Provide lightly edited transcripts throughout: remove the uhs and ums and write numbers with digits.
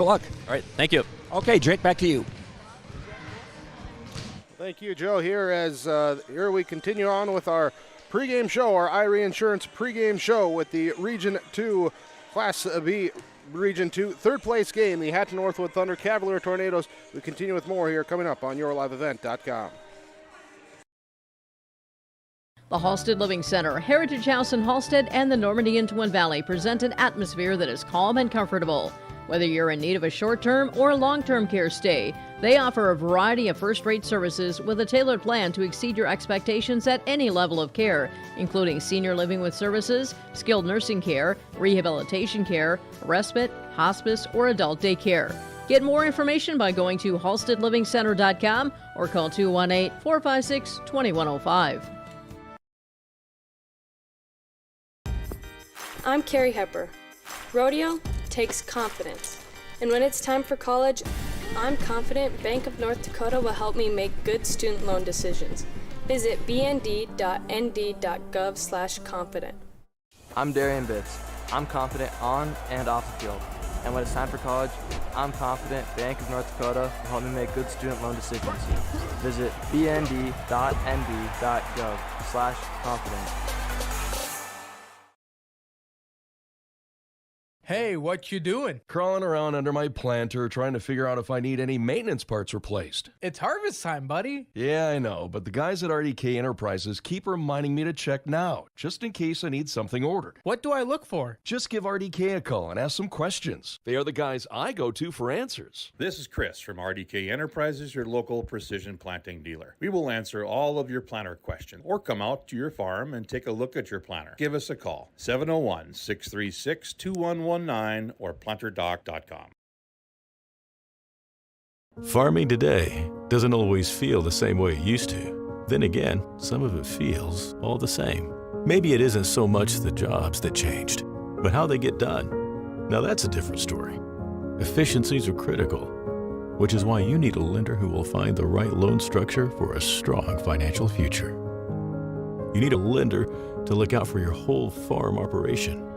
Good luck. All right, thank you. Okay, Jake, back to you. Thank you, Joe. Here we continue on with our pregame show, our IRE Insurance pregame show with the Region 2 Class B Region 2 third place game, the Hatton Northwood Thunder Cavalier Tornadoes. We continue with more here coming up on YourLiveEvent.com. The Halstead Living Center, Heritage House in Halstead, and the Normandy in Twin Valley present an atmosphere that is calm and comfortable. Whether you're in need of a short-term or long-term care stay, they offer a variety of first-rate services with a tailored plan to exceed your expectations at any level of care, including senior living with services, skilled nursing care, rehabilitation care, respite, hospice, or adult daycare. Get more information by going to halsteadlivingcenter.com or call 218-456-2105. I'm Carrie Hepper. Rodeo takes confidence. And when it's time for college, I'm confident Bank of North Dakota will help me make good student loan decisions. Visit bnd.nd.gov/confident. I'm Darian Bitts. I'm confident on and off the field. And when it's time for college, I'm confident Bank of North Dakota will help me make good student loan decisions. Visit bnd.nd.gov/confident. Hey, what you doing? Crawling around under my planter trying to figure out if I need any maintenance parts replaced. It's harvest time, buddy. Yeah, I know, but the guys at RDK Enterprises keep reminding me to check now, just in case I need something ordered. What do I look for? Just give RDK a call and ask some questions. They are the guys I go to for answers. This is Chris from RDK Enterprises, your local precision planting dealer. We will answer all of your planter questions or come out to your farm and take a look at your planter. Give us a call, 701-636-2119 or planterdoc.com. Farming today doesn't always feel the same way it used to. Then again, some of it feels all the same. Maybe it isn't so much the jobs that changed, but how they get done. Now that's a different story. Efficiencies are critical, which is why you need a lender who will find the right loan structure for a strong financial future. You need a lender to look out for your whole farm operation.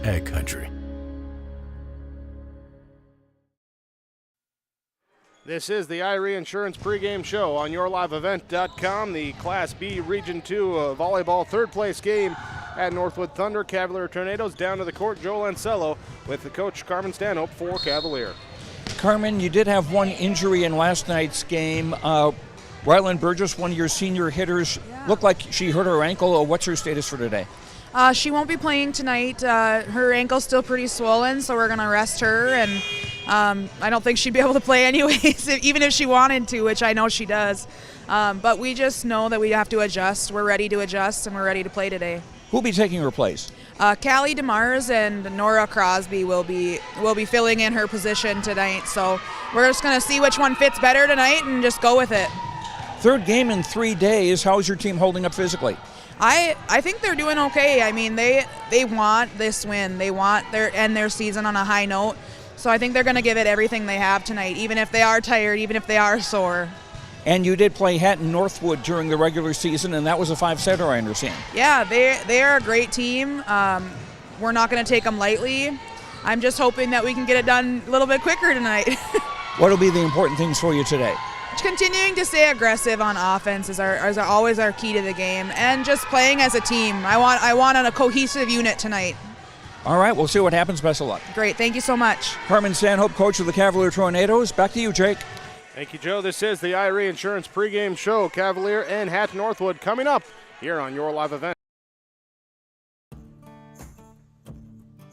Ag Country. This is the IRE Insurance pregame show on YourLiveEvent.com. The Class B Region 2 volleyball third place game at Northwood Thunder Cavalier Tornadoes. Down to the court, Joe Lancello with the coach Carmen Stanhope for Cavalier. Carmen, you did have one injury in last night's game. Ryland Burgess, one of your senior hitters, looked like she hurt her ankle. What's her status for today? She won't be playing tonight. Her ankle's still pretty swollen, so we're going to rest her. And I don't think she'd be able to play anyways, even if she wanted to, which I know she does. But we just know that we have to adjust. We're ready to adjust, and we're ready to play today. Who'll be taking her place? Callie DeMars and Nora Crosby will be filling in her position tonight. So we're just going to see which one fits better tonight and just go with it. Third game in 3 days. How's your team holding up physically? I think they're doing okay. I mean, they want this win. They want end their season on a high note. So I think they're going to give it everything they have tonight, even if they are tired, even if they are sore. And you did play Hatton Northwood during the regular season, and that was a 5-setter, I understand. Yeah, they are a great team. We're not going to take them lightly. I'm just hoping that we can get it done a little bit quicker tonight. What will be the important things for you today? Continuing to stay aggressive on offense is always our key to the game, and just playing as a team. I want a cohesive unit tonight. All right, we'll see what happens. Best of luck. Great, thank you so much. Carmen Stanhope, coach of the Cavalier Tornadoes. Back to you, Jake. Thank you, Joe. This is the IRE Insurance pregame show. Cavalier and Hatton Northwood coming up here on Your Live Event.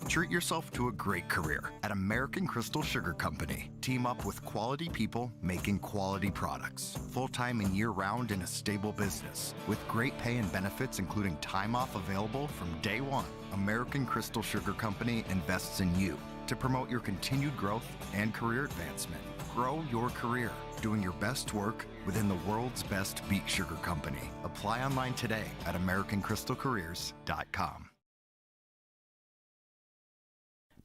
Treat yourself to a great career at American Crystal Sugar Company. Team up with quality people making quality products. Full-time and year-round in a stable business. With great pay and benefits including time off available from day one. American Crystal Sugar Company invests in you to promote your continued growth and career advancement. Grow your career doing your best work within the world's best beet sugar company. Apply online today at AmericanCrystalCareers.com.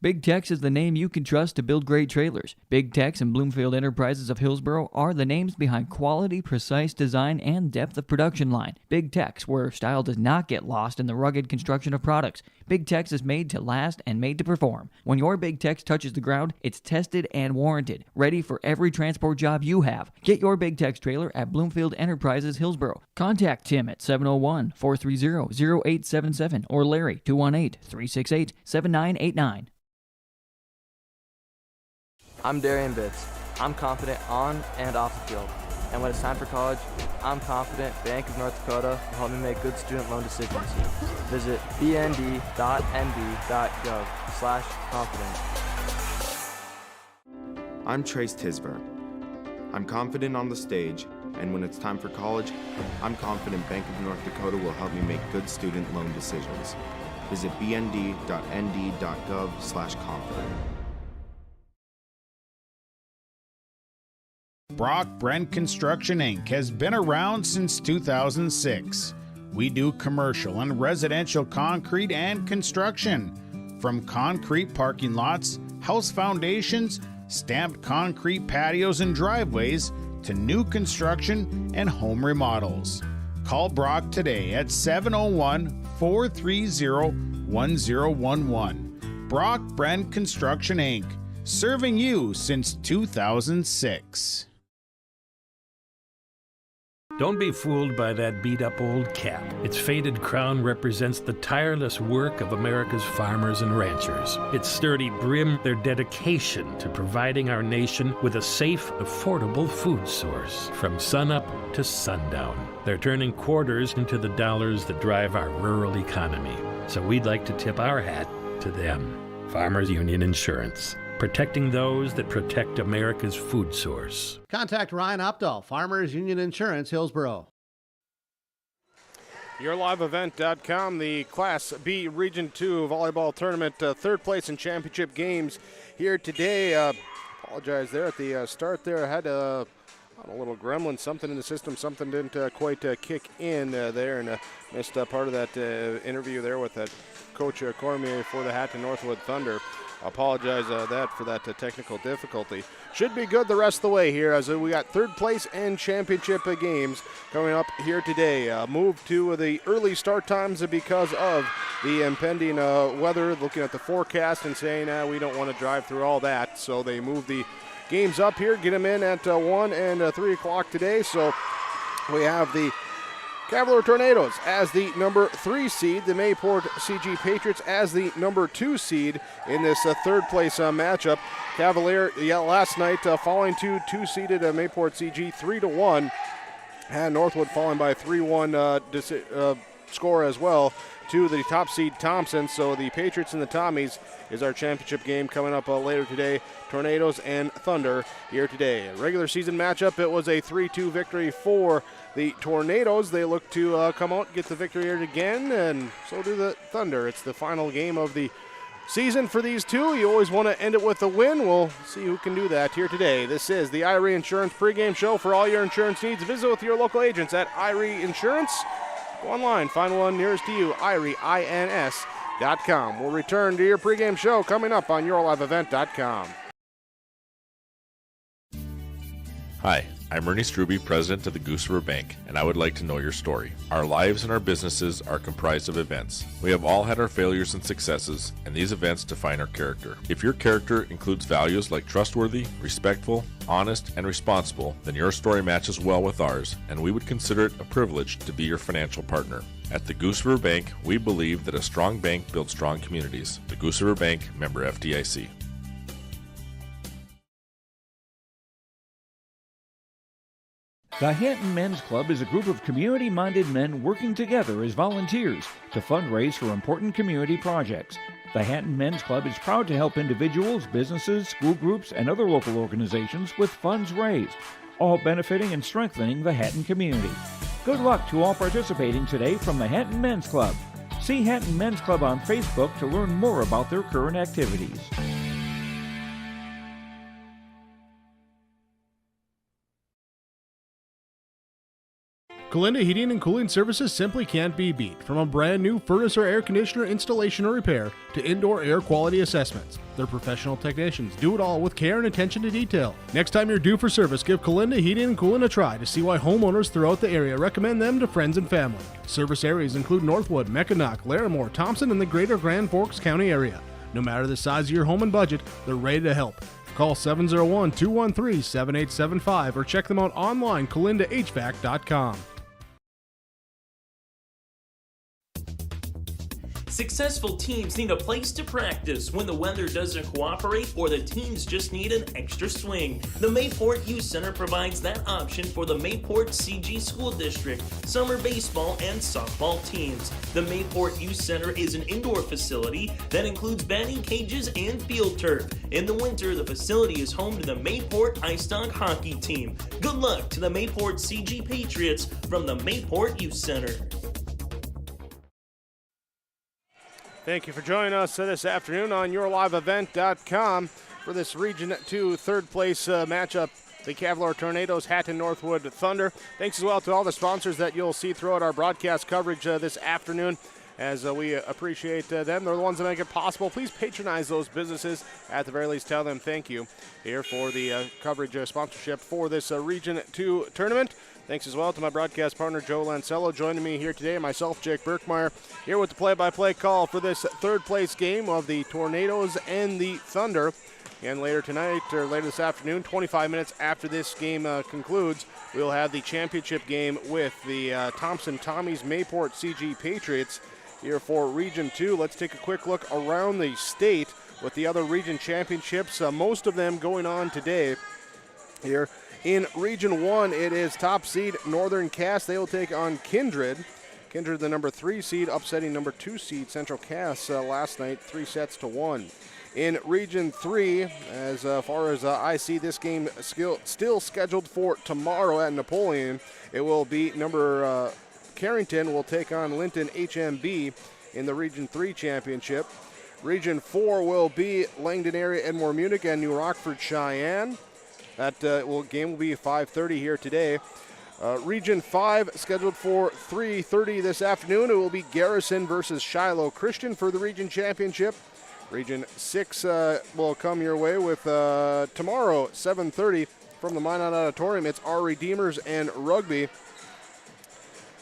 Big Tex is the name you can trust to build great trailers. Big Tex and Bloomfield Enterprises of Hillsboro are the names behind quality, precise design, and depth of production line. Big Tex, where style does not get lost in the rugged construction of products. Big Tex is made to last and made to perform. When your Big Tex touches the ground, it's tested and warranted, ready for every transport job you have. Get your Big Tex trailer at Bloomfield Enterprises Hillsboro. Contact Tim at 701-430-0877 or Larry 218-368-7989. I'm Darian Bitts. I'm confident on and off the field. And when it's time for college, I'm confident Bank of North Dakota will help me make good student loan decisions. Visit bnd.nb.gov/confident. I'm Trace Tisberg. I'm confident on the stage, and when it's time for college, I'm confident Bank of North Dakota will help me make good student loan decisions. Visit bnd.nd.gov/confident. Brock Brent Construction Inc. has been around since 2006. We do commercial and residential concrete and construction, from concrete parking lots, house foundations, stamped concrete patios and driveways, to new construction and home remodels. Call Brock today at 701-430-1011. Brock Brent Construction Inc., serving you since 2006. Don't be fooled by that beat-up old cap. Its faded crown represents the tireless work of America's farmers and ranchers. Its sturdy brim, their dedication to providing our nation with a safe, affordable food source. From sunup to sundown, they're turning quarters into the dollars that drive our rural economy. So we'd like to tip our hat to them. Farmers Union Insurance. Protecting those that protect America's food source. Contact Ryan Opdahl, Farmers Union Insurance, Hillsboro. YourLiveEvent.com, the Class B Region 2 volleyball tournament, third place in championship games here today. Apologize there at the start there. I had a little gremlin, something in the system, something didn't quite kick in there, and missed part of that interview there with that Coach Cormier for the Hatton Northwood Thunder. Apologize for that technical difficulty. Should be good the rest of the way here, as we got third place and championship games coming up here today. Moved to the early start times because of the impending weather, looking at the forecast and saying we don't want to drive through all that. So they moved the games up here, get them in at 1 and 3 o'clock today. So we have the Cavalier Tornadoes as the number 3 seed, the Mayport CG Patriots as the number 2 seed in this third place matchup. Cavalier, last night falling to 2-seeded Mayport CG 3-1, and Northwood falling by 3-1 score as well to the top seed Thompson. So the Patriots and the Tommies is our championship game coming up later today. Tornadoes and Thunder here today. A regular season matchup, it was a 3-2 victory for the Tornadoes. They look to come out, get the victory here again, and so do the Thunder. It's the final game of the season for these two. You always want to end it with a win. We'll see who can do that here today. This is the Irie Insurance pregame show. For all your insurance needs, visit with your local agents at Irie Insurance. Go online, find one nearest to you, IrieINS.com. We'll return to your pregame show coming up on YourLiveEvent.com. Hi, I'm Ernie Struby, president of the Goose River Bank, and I would like to know your story. Our lives and our businesses are comprised of events. We have all had our failures and successes, and these events define our character. If your character includes values like trustworthy, respectful, honest, and responsible, then your story matches well with ours, and we would consider it a privilege to be your financial partner. At the Goose River Bank, we believe that a strong bank builds strong communities. The Goose River Bank, member FDIC. The Hatton Men's Club is a group of community-minded men working together as volunteers to fundraise for important community projects. The Hatton Men's Club is proud to help individuals, businesses, school groups, and other local organizations with funds raised, all benefiting and strengthening the Hatton community. Good luck to all participating today from the Hatton Men's Club. See Hatton Men's Club on Facebook to learn more about their current activities. Colinda Heating and Cooling Services simply can't be beat. From a brand new furnace or air conditioner installation or repair to indoor air quality assessments, their professional technicians do it all with care and attention to detail. Next time you're due for service, give Colinda Heating and Cooling a try to see why homeowners throughout the area recommend them to friends and family. Service areas include Northwood, Mackinac, Larimore, Thompson, and the greater Grand Forks County area. No matter the size of your home and budget, they're ready to help. Call 701-213-7875 or check them out online, colindahvac.com. Successful teams need a place to practice when the weather doesn't cooperate or the teams just need an extra swing. The Mayport Youth Center provides that option for the Mayport CG School District, summer baseball and softball teams. The Mayport Youth Center is an indoor facility that includes batting cages and field turf. In the winter, the facility is home to the Mayport Ice Dog hockey team. Good luck to the Mayport CG Patriots from the Mayport Youth Center. Thank you for joining us this afternoon on YourLiveEvent.com for this Region 2 third place matchup. The Cavalier Tornadoes, Hatton Northwood Thunder. Thanks as well to all the sponsors that you'll see throughout our broadcast coverage this afternoon, as we appreciate them. They're the ones that make it possible. Please patronize those businesses. At the very least, tell them thank you here for the coverage sponsorship for this Region 2 tournament. Thanks as well to my broadcast partner, Joe Lancello, joining me here today. Myself, Jake Birkmeyer, here with the play-by-play call for this third-place game of the Tornadoes and the Thunder. And later tonight, or later this afternoon, 25 minutes after this game concludes, we'll have the championship game with the Thompson Tommies Mayport CG Patriots here for Region 2. Let's take a quick look around the state with the other region championships, most of them going on today here. In Region 1, it is top seed Northern Cass. They will take on Kindred. Kindred, the number 3 seed, upsetting number 2 seed Central Cass last night, 3-1. In Region 3, as far as I see this game still scheduled for tomorrow at Napoleon, it will be number Carrington will take on Linton HMB in the Region 3 championship. Region 4 will be Langdon area Edmore Munich and New Rockford Cheyenne. That game will be 5:30 here today. Region 5 scheduled for 3:30 this afternoon. It will be Garrison versus Shiloh Christian for the region championship. Region 6 will come your way with tomorrow 7:30 from the Minot Auditorium. It's our Redeemers and Rugby.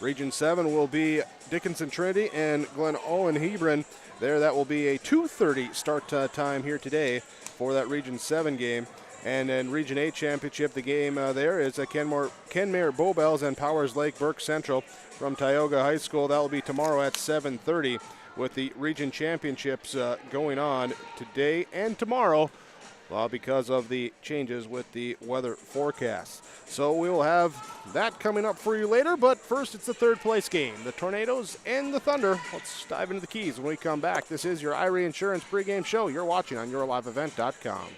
Region 7 will be Dickinson Trinity and Glen Owen Hebron. That will be a 2:30 start time here today for that Region 7 game. And then Region 8 championship, the game there is Kenmare Bowbells and Powers Lake Burke Central from Tioga High School. That will be tomorrow at 7:30 with the region championships going on today and tomorrow because of the changes with the weather forecast. So we will have that coming up for you later, but first it's the third place game, the Tornadoes and the Thunder. Let's dive into the keys when we come back. This is your Irie Insurance pregame show. You're watching on YourLiveEvent.com.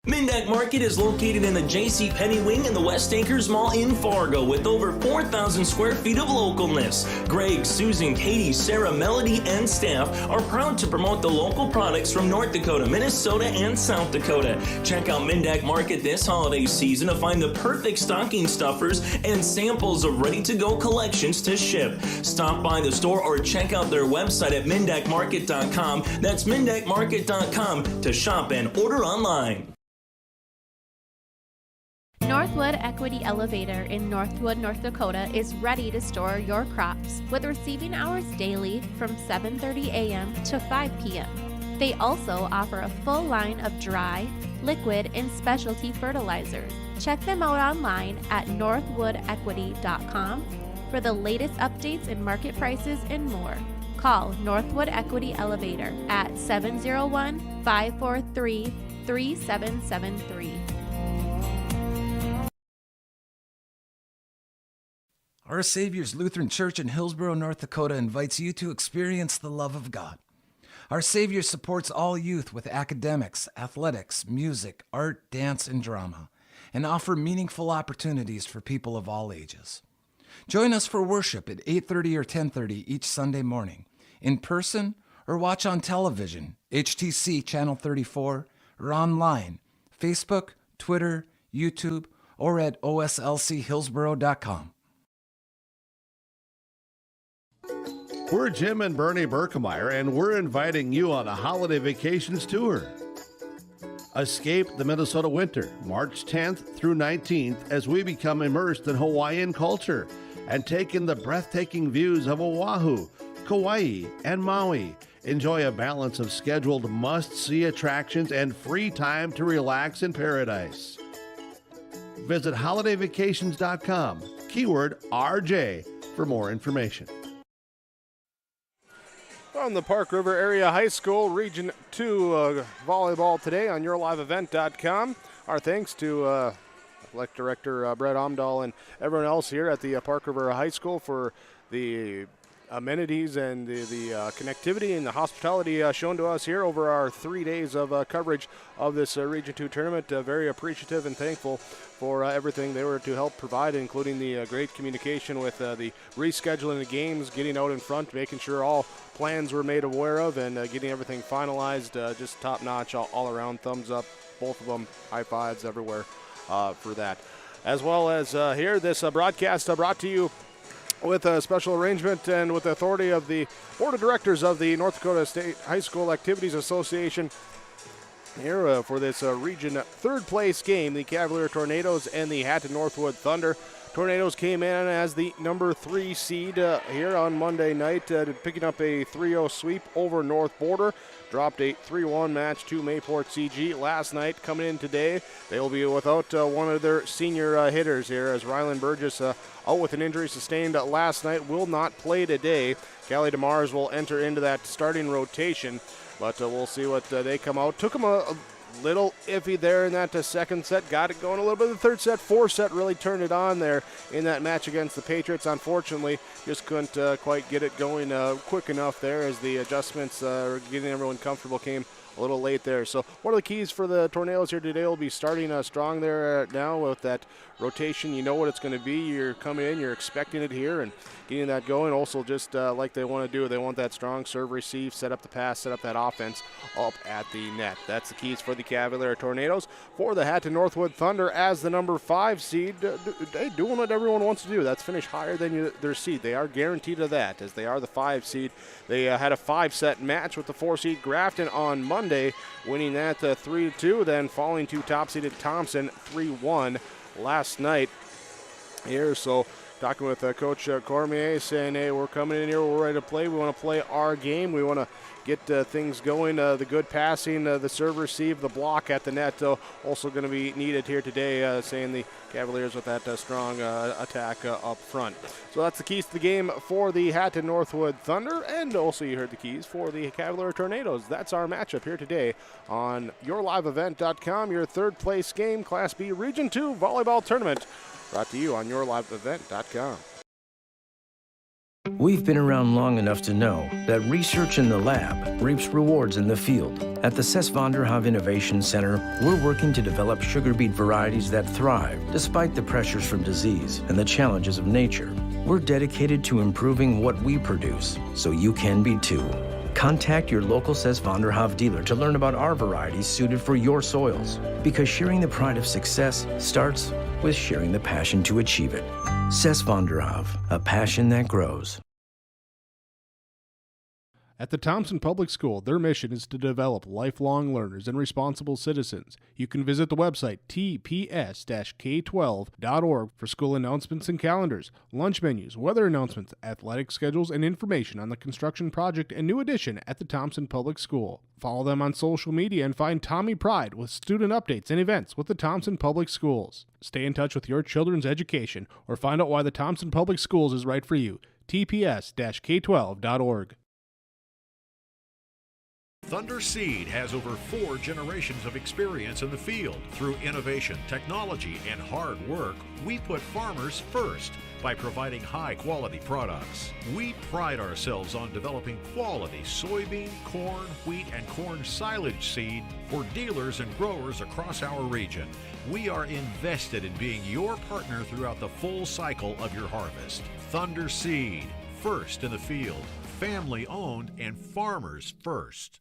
Mindak Market is located in the J.C. Penney Wing in the West Acres Mall in Fargo with over 4,000 square feet of localness. Greg, Susan, Katie, Sarah, Melody, and staff are proud to promote the local products from North Dakota, Minnesota, and South Dakota. Check out Mindak Market this holiday season to find the perfect stocking stuffers and samples of ready-to-go collections to ship. Stop by the store or check out their website at mindakmarket.com. That's mindakmarket.com to shop and order online. Northwood Equity Elevator in Northwood, North Dakota is ready to store your crops with receiving hours daily from 7:30 a.m. to 5 p.m. They also offer a full line of dry, liquid, and specialty fertilizers. Check them out online at northwoodequity.com for the latest updates in market prices and more. Call Northwood Equity Elevator at 701-543-3773. Our Savior's Lutheran Church in Hillsborough, North Dakota invites you to experience the love of God. Our Savior supports all youth with academics, athletics, music, art, dance, and drama, and offer meaningful opportunities for people of all ages. Join us for worship at 8:30 or 10:30 each Sunday morning, in person or watch on television, HTC Channel 34, or online, Facebook, Twitter, YouTube, or at oslchillsboro.com. We're Jim and Bernie Berkemeyer, and we're inviting you on a holiday vacations tour. Escape the Minnesota winter, March 10th through 19th, as we become immersed in Hawaiian culture and take in the breathtaking views of Oahu, Kauai, and Maui. Enjoy a balance of scheduled must-see attractions and free time to relax in paradise. Visit holidayvacations.com, keyword RJ, for more information. From the Park River Area High School Region 2 volleyball today on yourliveevent.com. Our thanks to Athletic Director Brett Omdahl and everyone else here at the Park River High School for the amenities and the connectivity and the hospitality shown to us here over our 3 days of coverage of this Region 2 tournament. Very appreciative and thankful for everything they were to help provide, including the great communication with the rescheduling the games, getting out in front, making sure all plans were made aware of, and getting everything finalized. Just top-notch all around. Thumbs up, both of them. High fives everywhere for that. As well as here, this broadcast brought to you with a special arrangement and with the authority of the Board of Directors of the North Dakota State High School Activities Association. Here for this Region 3rd place game, the Cavalier Tornadoes and the Hatton Northwood Thunder. Tornadoes came in as the number 3 seed here on Monday night, picking up a 3-0 sweep over North Border. Dropped a 3-1 match to Mayport CG last night. Coming in today, they will be without one of their senior hitters here, as Rylan Burgess, out with an injury sustained last night, will not play today. Callie DeMars will enter into that starting rotation, but we'll see what they come out. Took them a little iffy there in that second set. Got it going a little bit in the third set. Fourth set really turned it on there in that match against the Patriots. Unfortunately, just couldn't quite get it going quick enough there, as the adjustments getting everyone comfortable came a little late there. So one of the keys for the Tornadoes here today will be starting strong there now with that rotation. You know what it's going to be. You're coming in, you're expecting it here, and getting that going. Also, just like they want to do, they want that strong serve receive, set up the pass, set up that offense up at the net. That's the keys for the Cavalier Tornadoes. For the Hatton Northwood Thunder, as the number 5 seed, they doing what everyone wants to do. That's finish higher than their seed. They are guaranteed of that, as they are the 5 seed. They had a 5-set match with the 4 seed Grafton on Monday, winning that 3-2, then falling to top-seeded Thompson 3-1 last night here. So talking with Coach Cormier, saying, hey, we're coming in here, we're ready to play. We want to play our game. We want to get things going. The good passing, the serve receive, the block at the net also going to be needed here today, saying the Cavaliers with that strong attack up front. So that's the keys to the game for the Hatton Northwood Thunder, and also you heard the keys for the Cavalier Tornadoes. That's our matchup here today on yourliveevent.com, your 3rd place game, Class B Region 2 volleyball tournament, brought to you on yourliveevent.com. We've been around long enough to know that research in the lab reaps rewards in the field. At the Cess van der Haaf Innovation Center, we're working to develop sugar beet varieties that thrive despite the pressures from disease and the challenges of nature. We're dedicated to improving what we produce, so you can be too. Contact your local Cess van der Haaf dealer to learn about our varieties suited for your soils. Because sharing the pride of success starts with sharing the passion to achieve it. Cess van der Haaf, a passion that grows. At the Thompson Public School, their mission is to develop lifelong learners and responsible citizens. You can visit the website tps-k12.org for school announcements and calendars, lunch menus, weather announcements, athletic schedules, and information on the construction project and new addition at the Thompson Public School. Follow them on social media and find Tommy Pride with student updates and events with the Thompson Public Schools. Stay in touch with your children's education or find out why the Thompson Public Schools is right for you. tps-k12.org. Thunder Seed has over 4 generations of experience in the field. Through innovation, technology, and hard work, we put farmers first by providing high-quality products. We pride ourselves on developing quality soybean, corn, wheat, and corn silage seed for dealers and growers across our region. We are invested in being your partner throughout the full cycle of your harvest. Thunder Seed, first in the field, family-owned and farmers first.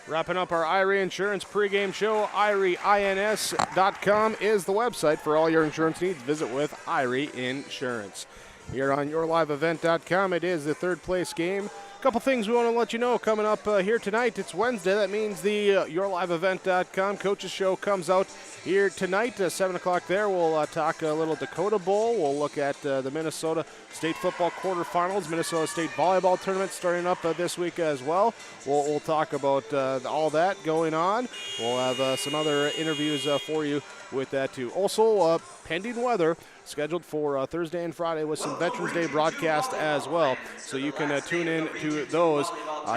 Wrapping up our Irie Insurance pregame show, IrieINS.com is the website for all your insurance needs. Visit with Irie Insurance. Here on YourLiveEvent.com, it is the third place game. A couple things we want to let you know coming up here tonight. It's Wednesday. That means the YourLiveEvent.com Coaches Show comes out here tonight, 7 o'clock there. We'll talk a little Dakota Bowl. We'll look at the Minnesota State football quarterfinals, Minnesota State volleyball tournament starting up this week as well. We'll talk about all that going on. We'll have some other interviews for you with that too. Also, pending weather scheduled for Thursday and Friday with some Veterans Day broadcast as well. So you can tune in to those.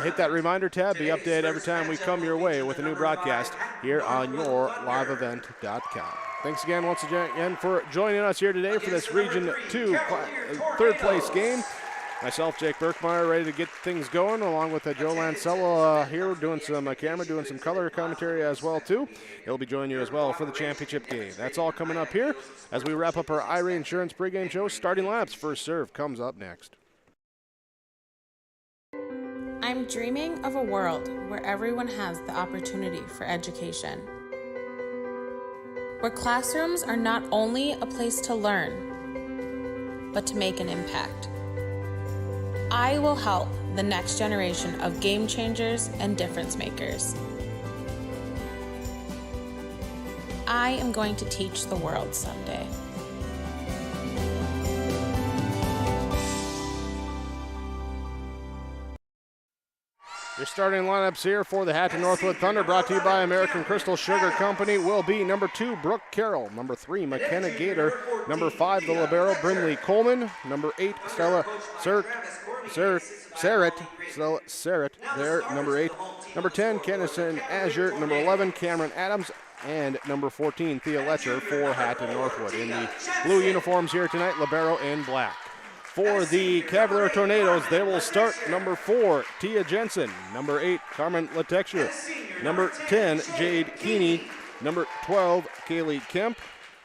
Hit that reminder tab. Be updated every time we come your way with a new broadcast here on YourLiveEvent.com. Thanks again once again for joining us here today for this Region 2 third place game. Myself, Jake Berkmeyer, ready to get things going, along with Joe Lancello here doing some camera, doing some color commentary as well, too. He'll be joining you as well for the championship game. That's all coming up here as we wrap up our Irie Insurance pregame show. Starting laps, first serve comes up next. I'm dreaming of a world where everyone has the opportunity for education, where classrooms are not only a place to learn, but to make an impact. I will help the next generation of game changers and difference makers. I am going to teach the world someday. Your starting lineups here for the Hatton Northwood Thunder, brought to you by American Crystal Sugar Company, will be number 2, Brooke Carroll, number 3, McKenna Gator, number 5, the libero, Brindley Coleman, number 8, Stella Serrett there, number 8, number 10, Kennison Azure, number 11, Cameron Adams, and number 14, Thea Letcher for Hatton Northwood. In the blue uniforms here tonight, libero in black. For the Cavalier Tornadoes, they will start number 4, Tia Jensen, number 8, Carmen Latexure, number 10, Jade Keeney, number 12, Kaylee Kemp,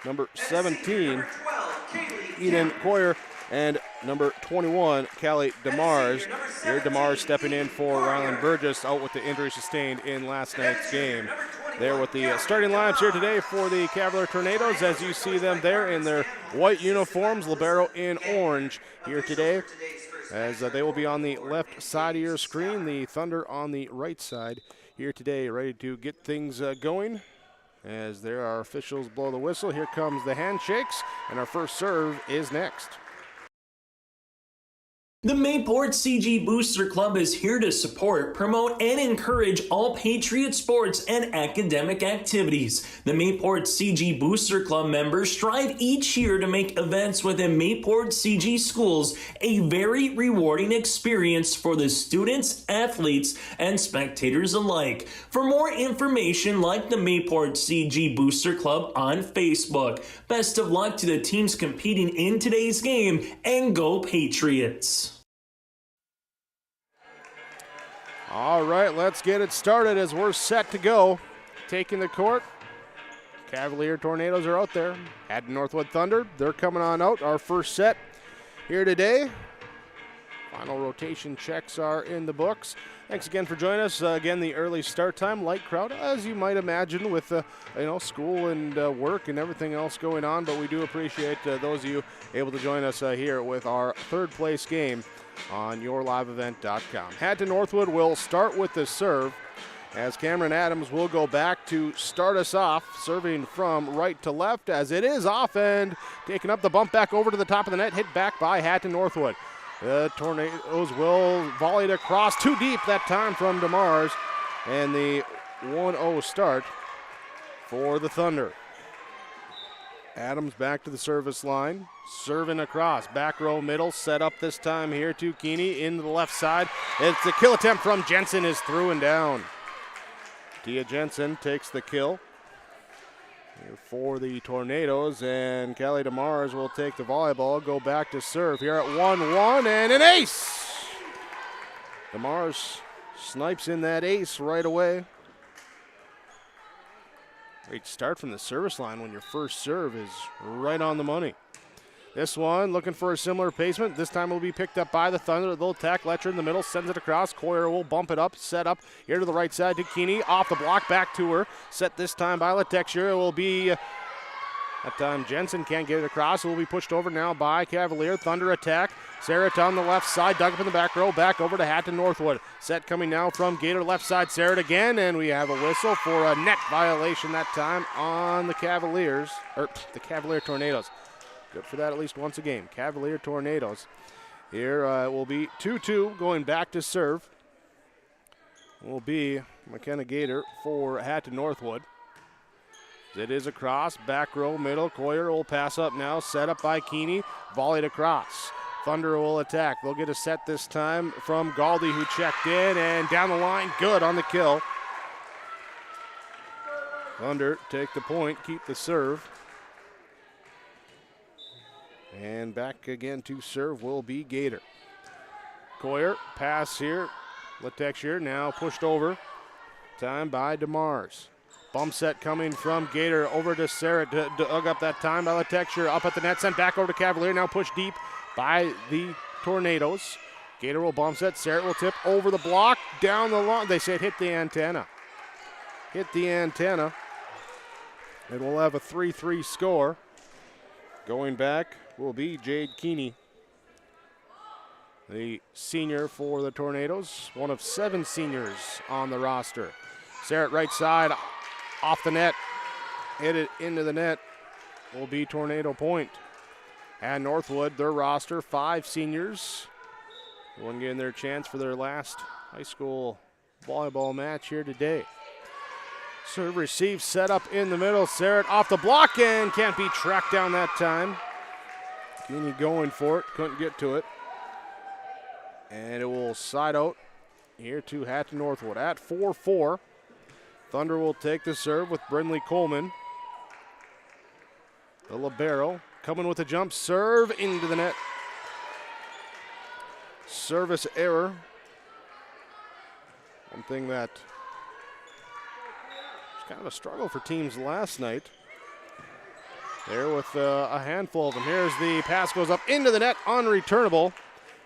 number 17, Eden Coyer, and number 21, Callie DeMars. Here DeMars stepping in for Ryland Burgess, out with the injury sustained in last night's game. There with the starting lineups here today for the Cavalier Tornadoes, as you see them there in their white uniforms, libero in orange here today, as they will be on the left side of your screen, the Thunder on the right side here today, ready to get things going. As there our officials blow the whistle, here comes the handshakes, and our first serve is next. The Mayport CG Booster Club is here to support, promote, and encourage all Patriot sports and academic activities. The Mayport CG Booster Club members strive each year to make events within Mayport CG schools a very rewarding experience for the students, athletes, and spectators alike. For more information, like the Mayport CG Booster Club on Facebook. Best of luck to the teams competing in today's game, and go Patriots! All right, let's get it started as we're set to go. Taking the court, Cavalier Tornadoes are out there. Hatton Northwood Thunder, they're coming on out. Our first set here today. Final rotation checks are in the books. Thanks again for joining us. Again, the early start time, light crowd, as you might imagine, with school and work and everything else going on. But we do appreciate those of you able to join us here with our third place game on YourLiveEvent.com. Hatton Northwood will start with the serve, as Cameron Adams will go back to start us off, serving from right to left, as it is off and taking up the bump back over to the top of the net, hit back by Hatton Northwood. The Tornadoes will volley it across, too deep that time from DeMars, and the 1-0 start for the Thunder. Adams back to the service line, serving across, back row middle, set up this time here to Keeney into the left side. It's a kill attempt from Jensen, is through and down. Tia Jensen takes the kill here for the Tornadoes, and Callie DeMars will take the volleyball, go back to serve here at 1-1, and an ace! DeMars snipes in that ace right away. Great start from the service line when your first serve is right on the money. This one looking for a similar placement. This time it will be picked up by the Thunder. They'll attack. Letcher in the middle, sends it across. Coyer will bump it up, set up here to the right side to Keeney. Off the block, back to her. Set this time by Letexure. It will be, that time Jensen can't get it across. It will be pushed over now by Cavalier. Thunder attack. Sarah on the left side, dug up in the back row, back over to Hatton Northwood. Set coming now from Gator left side, Sarah again, and we have a whistle for a net violation that time on the Cavaliers, or the Cavalier Tornadoes. Good for that at least once a game. Cavalier Tornadoes. Here will be 2-2 going back to serve. Will be McKenna Gator for Hatton Northwood. It is across, back row, middle. Coyer will pass up now, set up by Keeney, volleyed across. Thunder will attack. They'll get a set this time from Galdi, who checked in, and down the line, good on the kill. Thunder take the point, keep the serve. And back again to serve will be Gator. Coyer, pass here. Letexure now pushed over. Time by DeMars. Bump set coming from Gator over to Sarah. Dug up that time by Letexure. Up at the net, sent back over to Cavalier. Now pushed deep by the Tornadoes. Gator will bump set. Sarah will tip over the block. Down the line. They say it hit the antenna. Hit the antenna. And we'll have a 3-3 score. Going back will be Jade Keeney, the senior for the Tornadoes, one of 7 seniors on the roster. Sarah right side, off the net, hit it into the net, will be Tornado point. And Northwood, their roster, 5 seniors. One getting their chance for their last high school volleyball match here today. Serve receive, set up in the middle. Sarah off the block and can't be tracked down that time. Keeney going for it, couldn't get to it. And it will side out here to Hatton Northwood at 4-4. Thunder will take the serve with Brindley Coleman. The libero coming with a jump serve into the net. Service error. One thing that was kind of a struggle for teams last night. There with a handful of them. Here's the pass, goes up into the net, unreturnable.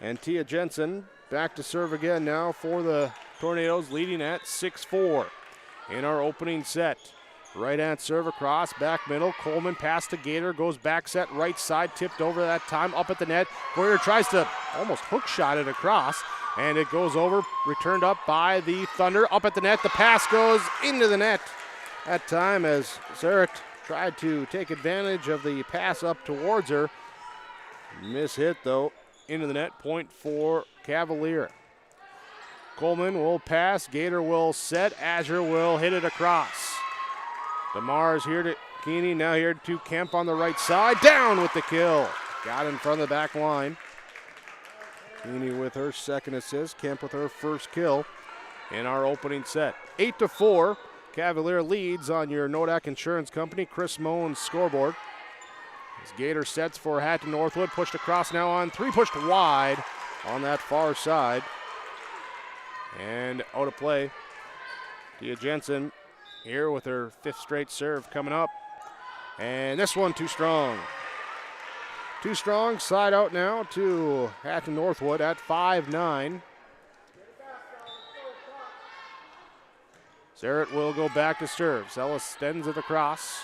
And Tia Jensen back to serve again now for the Tornadoes, leading at 6-4 in our opening set. Right hand serve across, back middle. Coleman pass to Gator, goes back set, right side, tipped over that time, up at the net. Coyer tries to almost hook shot it across, and it goes over, returned up by the Thunder, up at the net. The pass goes into the net that time as Zarek tried to take advantage of the pass up towards her. Miss hit though, into the net, point for Cavalier. Coleman will pass, Gator will set, Azure will hit it across. DeMars here to Keeney, now here to Kemp on the right side, down with the kill. Got in front of the back line. Keeney with her second assist, Kemp with her first kill in our opening set. 8-4. Cavalier leads on your Nodak Insurance Company Chris Moen's scoreboard. As Gator sets for Hatton Northwood, pushed across now on 3, pushed wide on that far side. And out of play. Tia Jensen here with her 5th straight serve coming up. And this one too strong. Too strong, side out now to Hatton Northwood at 5-9. Zarrett will go back to serve. Ellis sends it across.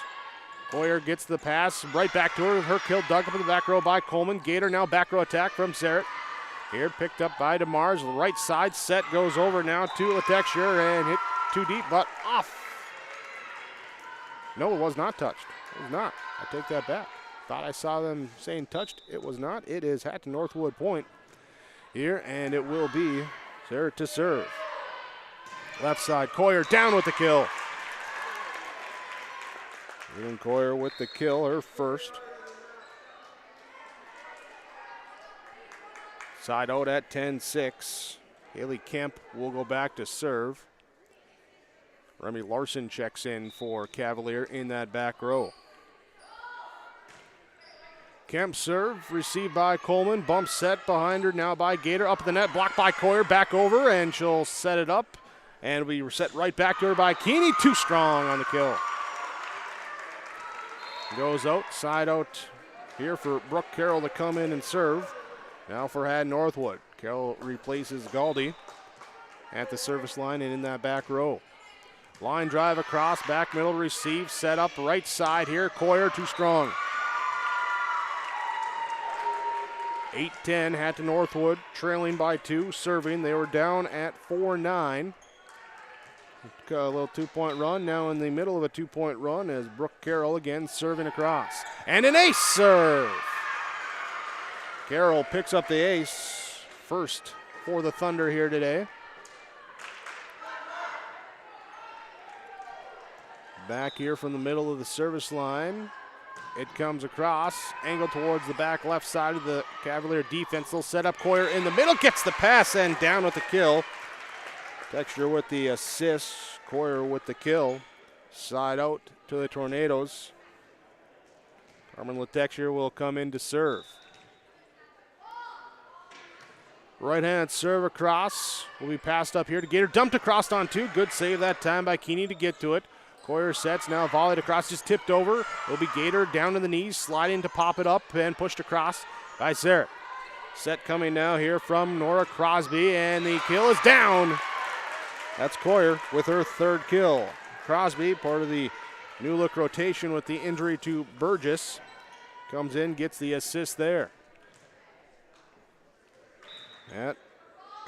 Coyer gets the pass right back to her. Her kill dug up in the back row by Coleman. Gator now back row attack from Zarrett. Here picked up by DeMars. Right side set goes over now to Letexure and hit too deep, but off. No, it was not touched. It was not. I take that back. Thought I saw them saying touched. It was not. It is Hatton Northwood point here, and it will be Zarrett to serve. Left side, Coyer down with the kill. Ian Coyer with the kill, her first. Side out at 10-6. Haley Kemp will go back to serve. Remy Larson checks in for Cavalier in that back row. Kemp serve, received by Coleman. Bump set behind her now by Gator. Up at the net, blocked by Coyer, back over, and she'll set it up. And we set right back to her by Keeney. Too strong on the kill. Goes out, side out here for Brooke Carroll to come in and serve. Now for Hatton Northwood. Carroll replaces Galdi at the service line and in that back row. Line drive across, back middle receive, set up right side here. Coyer too strong. 8-10, Hatton Northwood trailing by 2, serving. They were down at 4-9. A little 2-point run now in the middle of a 2-point run as Brooke Carroll again serving across. And an ace serve. Carroll picks up the ace, first for the Thunder here today. Back here from the middle of the service line. It comes across, angled towards the back left side of the Cavalier defense. They'll set up Coyer in the middle, gets the pass and down with the kill. Texture with the assist, Coyer with the kill. Side out to the Tornadoes. Carmen LaTexture will come in to serve. Right-hand serve across, will be passed up here to Gator. Dumped across on 2, good save that time by Keeney to get to it. Coyer sets, now volleyed across, just tipped over. It'll be Gator down to the knees, sliding to pop it up and pushed across by Sarah. Set coming now here from Nora Crosby, and the kill is down. That's Coyer with her third kill. Crosby, part of the new look rotation with the injury to Burgess, comes in, gets the assist there. At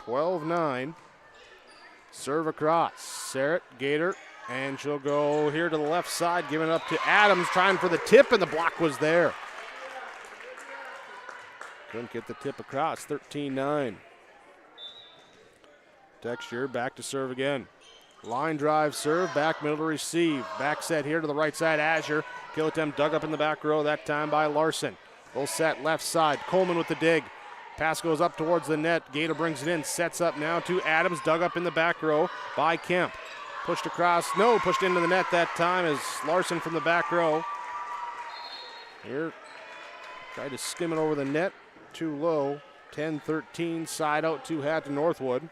12-9, serve across. Sarah, Gator, and she'll go here to the left side, giving it up to Adams, trying for the tip, and the block was there. Couldn't get the tip across, 13-9. Texture back to serve again. Line drive serve, back middle to receive. Back set here to the right side, Azure. Kill attempt dug up in the back row, that time by Larson. Full set left side, Coleman with the dig. Pass goes up towards the net. Gator brings it in, sets up now to Adams, dug up in the back row by Kemp. Pushed across, no, pushed into the net that time as Larson from the back row. Here, tried to skim it over the net, too low. 10-13, side out to Hatton Northwood.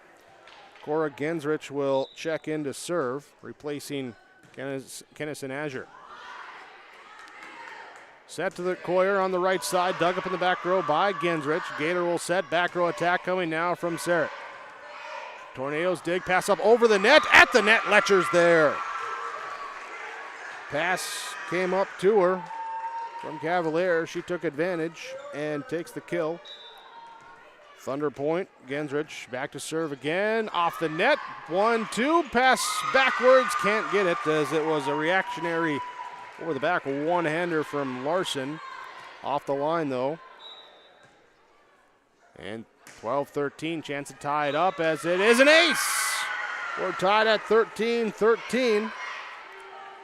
Cora Gensrich will check in to serve, replacing Kennison Azure. Set to the Coyer on the right side, dug up in the back row by Gensrich. Gator will set, back row attack coming now from Sarah. Tornadoes dig, pass up over the net, at the net, Letcher's there. Pass came up to her from Cavalier. She took advantage and takes the kill. Thunder point, Gensrich back to serve again, off the net, 1-2, pass backwards, can't get it as it was a reactionary over the back one-hander from Larson. Off the line though. And 12-13, chance to tie it up as it is an ace. We're tied at 13-13.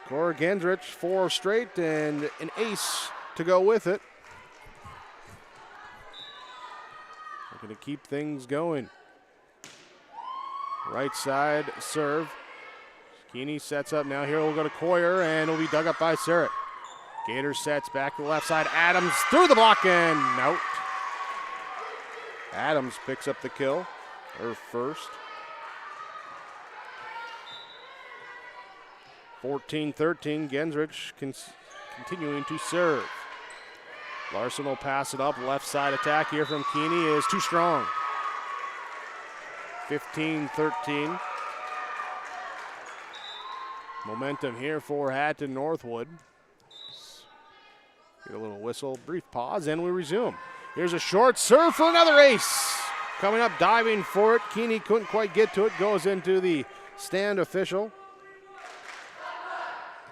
Cora Gensrich 4 straight and an ace to go with it. We're going to keep things going. Right side serve. Keeney sets up now. Here we'll go to Coyer and it'll be dug up by Sarah. Gator sets back to the left side. Adams through the block and out. Adams picks up the kill, her first. 14-13, Gensrich continuing to serve. Larson will pass it up, left side attack here from Keeney is too strong. 15-13. Momentum here for Hatton Northwood. Get a little whistle, brief pause, and we resume. Here's a short serve for another ace. Coming up, diving for it. Keeney couldn't quite get to it. Goes into the stand official.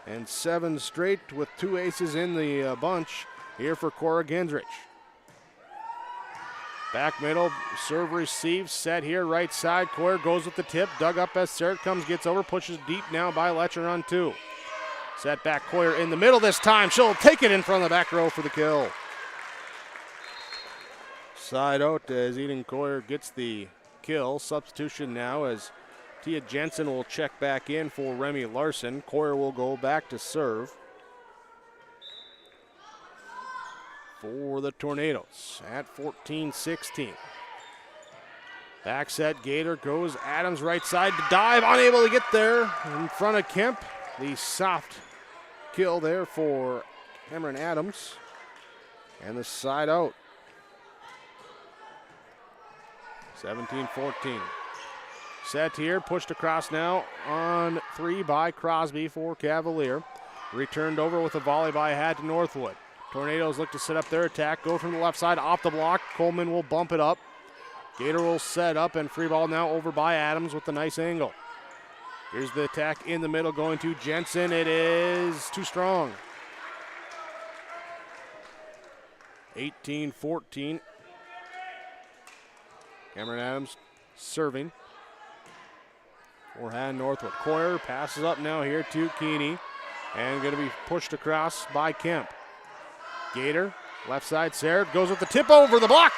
And 7 straight with 2 aces in the bunch here for Cora Gensrich. Back middle, serve receive, set here, right side. Coyer goes with the tip, dug up as Sarah comes, gets over, pushes deep now by Letcher on 2. Set back Coyer in the middle this time. She'll take it in front of the back row for the kill. Side out as Eden Coyer gets the kill. Substitution now as Tia Jensen will check back in for Remy Larson. Coyer will go back to serve for the Tornadoes at 14-16. Back set, Gator goes Adams right side to dive, unable to get there in front of Kemp. The soft kill there for Cameron Adams. And the side out. 17-14. Set here, pushed across now on 3 by Crosby for Cavalier. Returned over with a volley by Hatton Northwood. Tornadoes look to set up their attack. Go from the left side off the block. Coleman will bump it up. Gator will set up, and free ball now over by Adams with a nice angle. Here's the attack in the middle going to Jensen. It is too strong. 18-14. Cameron Adams serving for Hatton Northwood. Coyer passes up now here to Keeney, and going to be pushed across by Kemp. Gator, left side, Sarah goes with the tip over the block.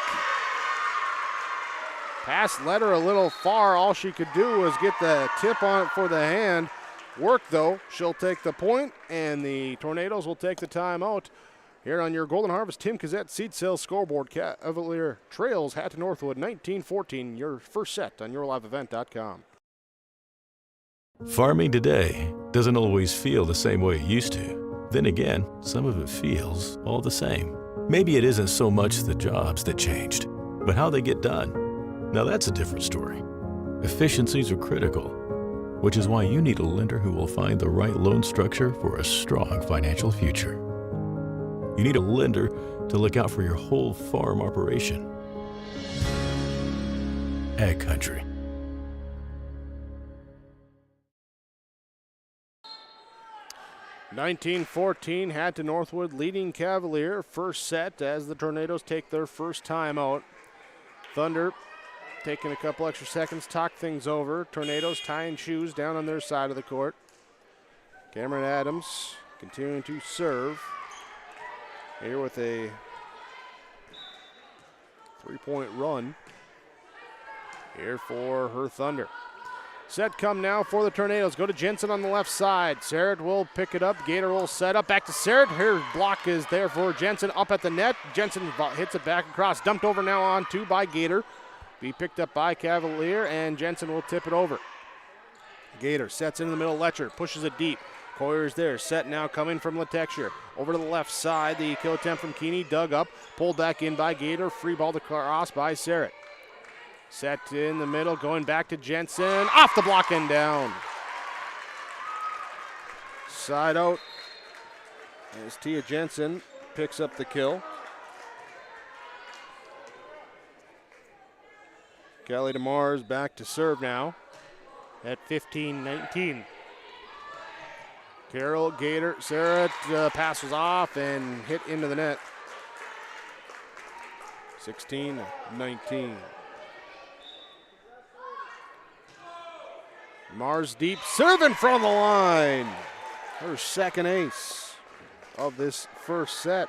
Pass led her a little far. All she could do was get the tip on it for the hand. Work though, she'll take the point, and the Tornadoes will take the timeout. Here on your Golden Harvest Tim Cassette Seed Sales Scoreboard, Cavalier trails Hatton Northwood 19-14, your first set on yourliveevent.com. Farming today doesn't always feel the same way it used to. Then again, some of it feels all the same. Maybe it isn't so much the jobs that changed, but how they get done. Now that's a different story. Efficiencies are critical, which is why you need a lender who will find the right loan structure for a strong financial future. You need a lender to look out for your whole farm operation. Ag Country. (19-14), Hatton Northwood leading Cavalier first set as the Tornadoes take their first timeout. Thunder taking a couple extra seconds, talk things over. Tornadoes tying shoes down on their side of the court. Cameron Adams continuing to serve. Here with a 3-point run here for her Thunder. Set come now for the Tornadoes. Go to Jensen on the left side. Sarrett will pick it up. Gator will set up back to Sarrett. Her block is there for Jensen up at the net. Jensen hits it back across. Dumped over now on 2 by Gator. Be picked up by Cavalier, and Jensen will tip it over. Gator sets in the middle. Letcher pushes it deep. Coyer's there. Set now coming from Letexture. Over to the left side. The kill attempt from Keeney. Dug up. Pulled back in by Gator. Free ball to cross by Sarrett. Set in the middle, going back to Jensen. Off the block and down. Side out as Tia Jensen picks up the kill. Kelly DeMars back to serve now at 15-19. Carroll, Gator, Sarah passes off and hit into the net. 16-19. Mars deep, serving from the line. Her second ace of this first set.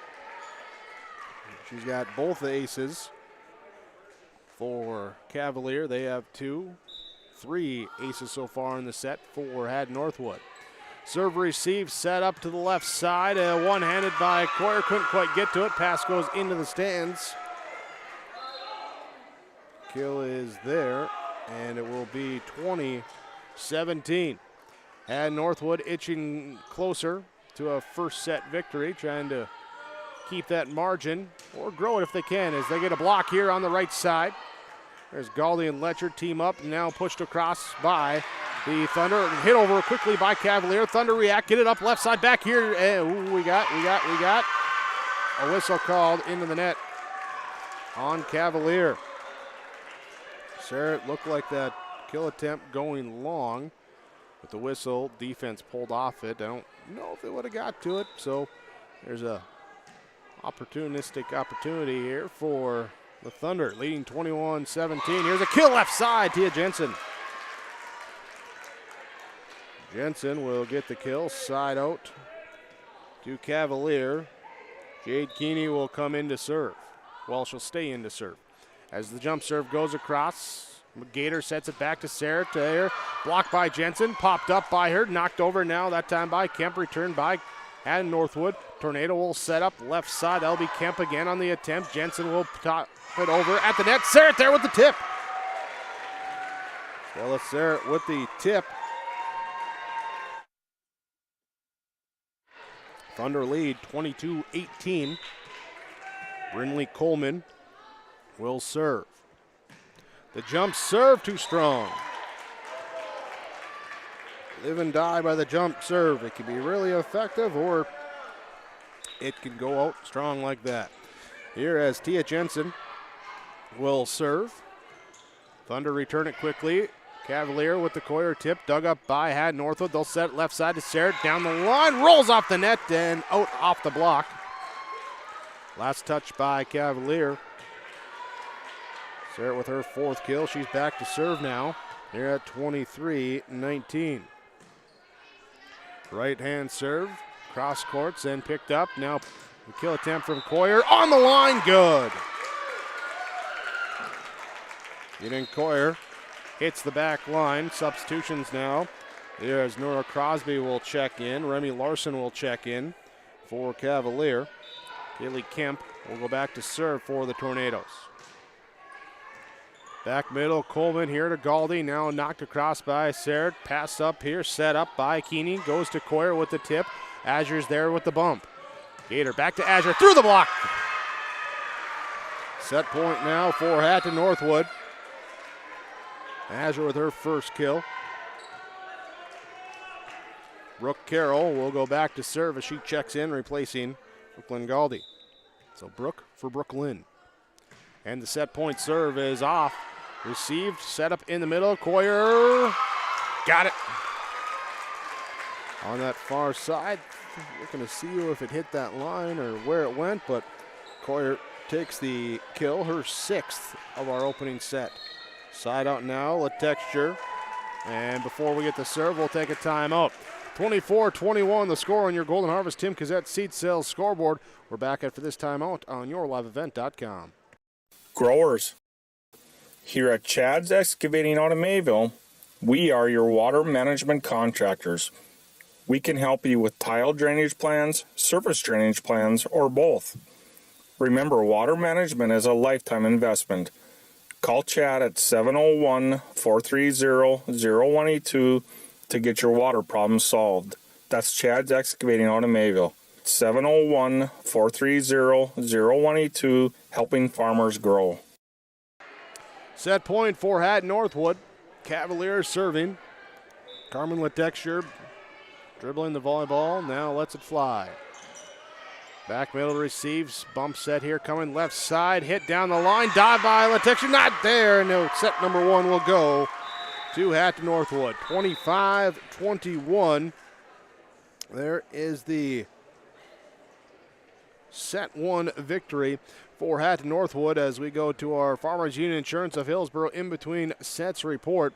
She's got both the aces for Cavalier. They have 3 aces so far in the set for Hatton Northwood. Serve receive, set up to the left side. One-handed by Coyer, couldn't quite get to it. Pass goes into the stands. Kill is there, and it will be 20-17. And Northwood itching closer to a first set victory, trying to keep that margin or grow it if they can as they get a block here on the right side. There's Galdi and Letcher team up, now pushed across by the Thunder. Hit over quickly by Cavalier. Thunder react, get it up left side back here. We got a whistle called into the net on Cavalier. Sarah looked like that kill attempt going long, but the whistle, defense pulled off it. I don't know if they would have got to it, so there's a opportunistic opportunity here for the Thunder, leading 21-17. Here's a kill left side, Tia Jensen. Jensen will get the kill, side out to Cavalier. Jade Keeney will come in to serve. Well, she'll stay in to serve. As the jump serve goes across, Gator sets it back to Sarah. There, blocked by Jensen, popped up by her, knocked over now, that time by Kemp, returned by Hatton Northwood. Tornado will set up left side. That'll be Kemp again on the attempt. Jensen will top it over at the net. Sarah there with the tip. Stella Sarah with the tip. Thunder lead 22-18. Brinley Coleman will serve. The jump serve too strong. Live and die by the jump serve. It can be really effective, or it can go out strong like that. Here as Tia Jensen will serve. Thunder return it quickly. Cavalier with the Coyer tip, dug up by Hatton Northwood. They'll set it left side to Sarah, down the line, rolls off the net and out off the block. Last touch by Cavalier. Sarah with her 4th kill. She's back to serve now. Here at 23-19. Right hand serve, cross courts and picked up. Now the kill attempt from Coyer on the line, good. Eden Coyer hits the back line. Substitutions now. There's Nora Crosby will check in. Remy Larson will check in for Cavalier. Kaylee Kemp will go back to serve for the Tornadoes. Back middle, Coleman here to Galdi. Now knocked across by Sarah. Pass up here, set up by Keeney. Goes to Coyer with the tip. Azure's there with the bump. Gator back to Azure, through the block. Set point now for Hatton Northwood. Azure with her 1st kill. Brooke Carroll will go back to serve as she checks in, replacing Brooklyn Galdi. So Brooke for Brooklyn. And the set point serve is off. Received, set up in the middle. Coyer got it. On that far side, looking to see if it hit that line or where it went, but Coyer takes the kill, her 6th of our opening set. Side out now, LaTexture. And before we get the serve, we'll take a timeout. 24-21 the score on your Golden Harvest Tim Cazette seed sales scoreboard. We're back after this timeout on yourliveevent.com. Growers, here at Chad's Excavating out of Mayville, we are your water management contractors. We can help you with tile drainage plans, surface drainage plans, or both. Remember, water management is a lifetime investment. Call Chad at 701-430-0182 to get your water problems solved. That's Chad's Excavating out of Mayville. 701-430-0182, helping farmers grow. Set point for Hatton Northwood. Cavalier serving. Carmen LaTexture dribbling the volleyball. Now lets it fly. Back middle receives. Bump set here coming left side. Hit down the line. Dive by LaTexture. Not there. No, set number 1 will go to Hatton Northwood. 25-21. There is the set 1 victory for Hatton Northwood as we go to our Farmers Union Insurance of Hillsborough in between sets report.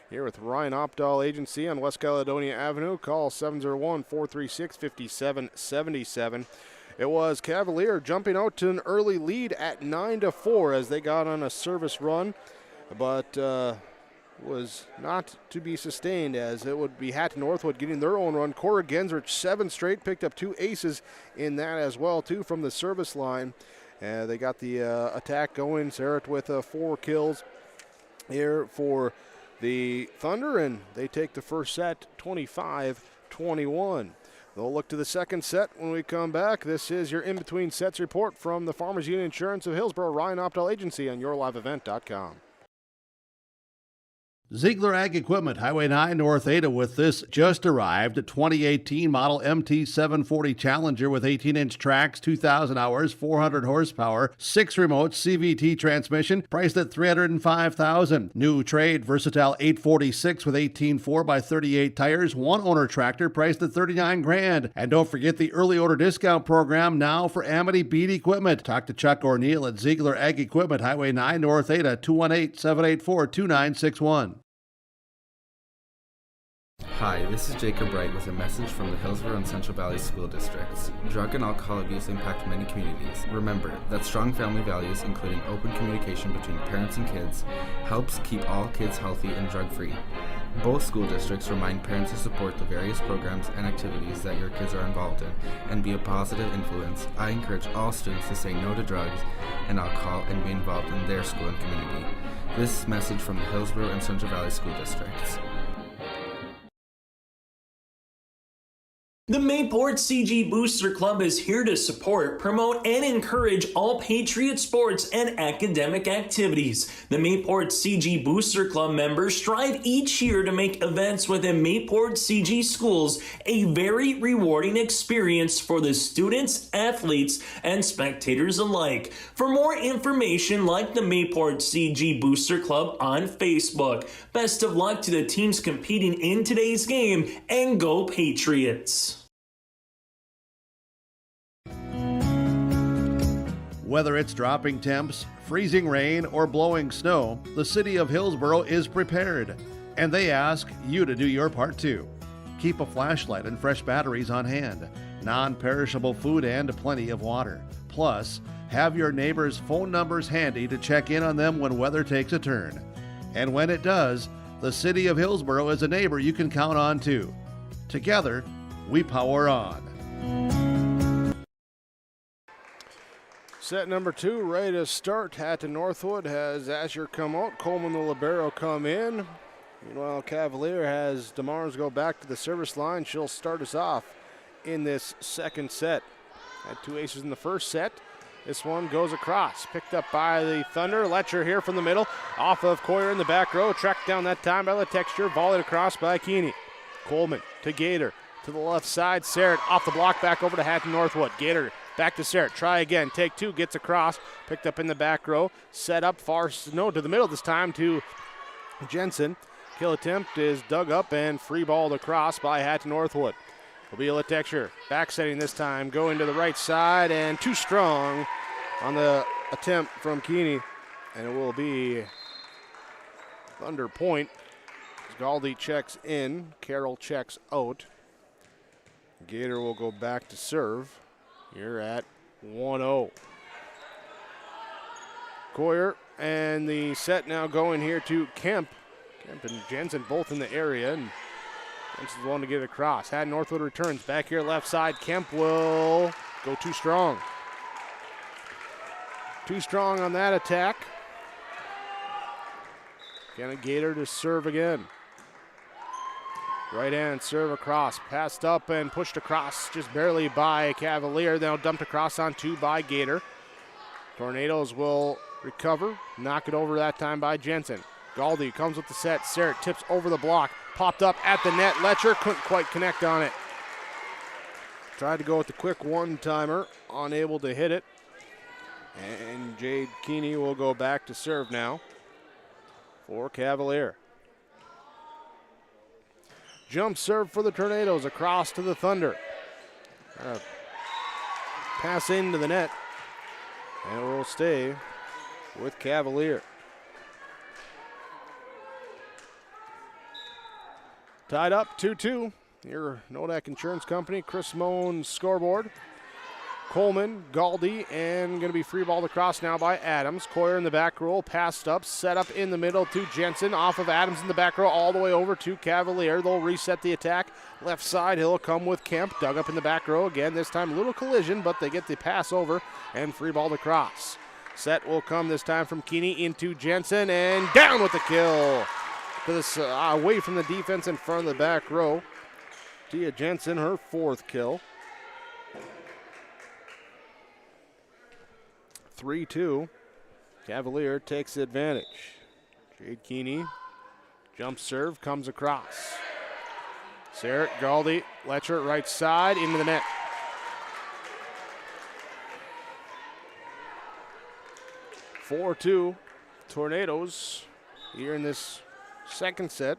Here with Ryan Opdahl Agency on West Caledonia Avenue. Call 701-436-5777. It was Cavalier jumping out to an early lead at 9-4 as they got on a service run, but was not to be sustained as it would be Hatton Northwood getting their own run. Cora Gensrich, 7 straight, picked up 2 aces in that as well, too, from the service line. They got the attack going. Sarah with 4 kills here for the Thunder, and they take the first set 25-21. They'll look to the second set when we come back. This is your in-between sets report from the Farmers Union Insurance of Hillsborough, Ryan Opdahl Agency on yourliveevent.com. Ziegler Ag Equipment, Highway 9 North Ada with this just arrived 2018 model MT740 Challenger with 18-inch tracks, 2,000 hours, 400 horsepower, 6 remotes, CVT transmission, priced at $305,000. New trade Versatile 846 with 18 4x38 tires, 1 owner tractor priced at $39,000. And don't forget the early order discount program now for Amity Bead Equipment. Talk to Chuck O'Neill at Ziegler Ag Equipment, Highway 9 North Ada, 218-784-2961. Hi, this is Jacob Wright with a message from the Hillsborough and Central Valley School Districts. Drug and alcohol abuse impact many communities. Remember that strong family values, including open communication between parents and kids, helps keep all kids healthy and drug-free. Both school districts remind parents to support the various programs and activities that your kids are involved in and be a positive influence. I encourage all students to say no to drugs and alcohol and be involved in their school and community. This message from the Hillsborough and Central Valley School Districts. The Mayport CG Booster Club is here to support, promote, and encourage all Patriot sports and academic activities. The Mayport CG Booster Club members strive each year to make events within Mayport CG schools a very rewarding experience for the students, athletes, and spectators alike. For more information, like the Mayport CG Booster Club on Facebook. Best of luck to the teams competing in today's game, and go Patriots! Whether it's dropping temps, freezing rain, or blowing snow, the city of Hillsboro is prepared, and they ask you to do your part too. Keep a flashlight and fresh batteries on hand, non-perishable food, and plenty of water. Plus, have your neighbors' phone numbers handy to check in on them when weather takes a turn. And when it does, the city of Hillsboro is a neighbor you can count on too. Together, we power on. Set number 2, ready to start. Hatton Northwood has Asher come out. Coleman, the libero, come in. Meanwhile, Cavalier has DeMars go back to the service line. She'll start us off in this second set. Had 2 aces in the first set. This one goes across. Picked up by the Thunder. Letcher here from the middle. Off of Coyer in the back row. Tracked down that time by the Texture. Volleyed across by Keeney. Coleman to Gator. To the left side. Sarrett off the block back over to Hatton Northwood. Gator back to Sarrett. Try again. Take 2. Gets across. Picked up in the back row. Set up far. No, to the middle this time to Jensen. Kill attempt is dug up and free balled across by Hatton Northwood. Will be a Texture. Back setting this time. Going to the right side and too strong on the attempt from Keeney. And it will be Thunder point. Galdi checks in. Carroll checks out. Gator will go back to serve. Here at 1-0. Coyer and the set now going here to Kemp. Kemp and Jensen both in the area, and Jensen's the one to get it across. Hatton Northwood returns back here left side. Kemp will go too strong. Too strong on that attack. Again, Gator to serve again. Right hand serve across, passed up and pushed across just barely by Cavalier. Now dumped across on 2 by Gator. Tornadoes will recover, knock it over that time by Jensen. Galdi comes with the set. Sarrett tips over the block, popped up at the net. Letcher couldn't quite connect on it. Tried to go with the quick one-timer, unable to hit it. And Jade Keeney will go back to serve now for Cavalier. Jump serve for the Tornadoes across to the Thunder. Pass into the net. And we'll stay with Cavalier. Tied up 2-2. Your Nodak Insurance Company, Chris Moan's scoreboard. Coleman, Galdi, and going to be free balled across now by Adams. Coyer in the back row, passed up, set up in the middle to Jensen. Off of Adams in the back row, all the way over to Cavalier. They'll reset the attack. Left side, he'll come with Kemp. Dug up in the back row again. This time a little collision, but they get the pass over and free balled across. Set will come this time from Keeney into Jensen, and down with the kill. To this, away from the defense in front of the back row. Tia Jensen, her 4th kill. 3-2. Cavalier takes the advantage. Jade Keeney, jump serve, comes across. Sarrett, Galdi, Letcher, right side, into the net. (4-2) Tornadoes here in this second set.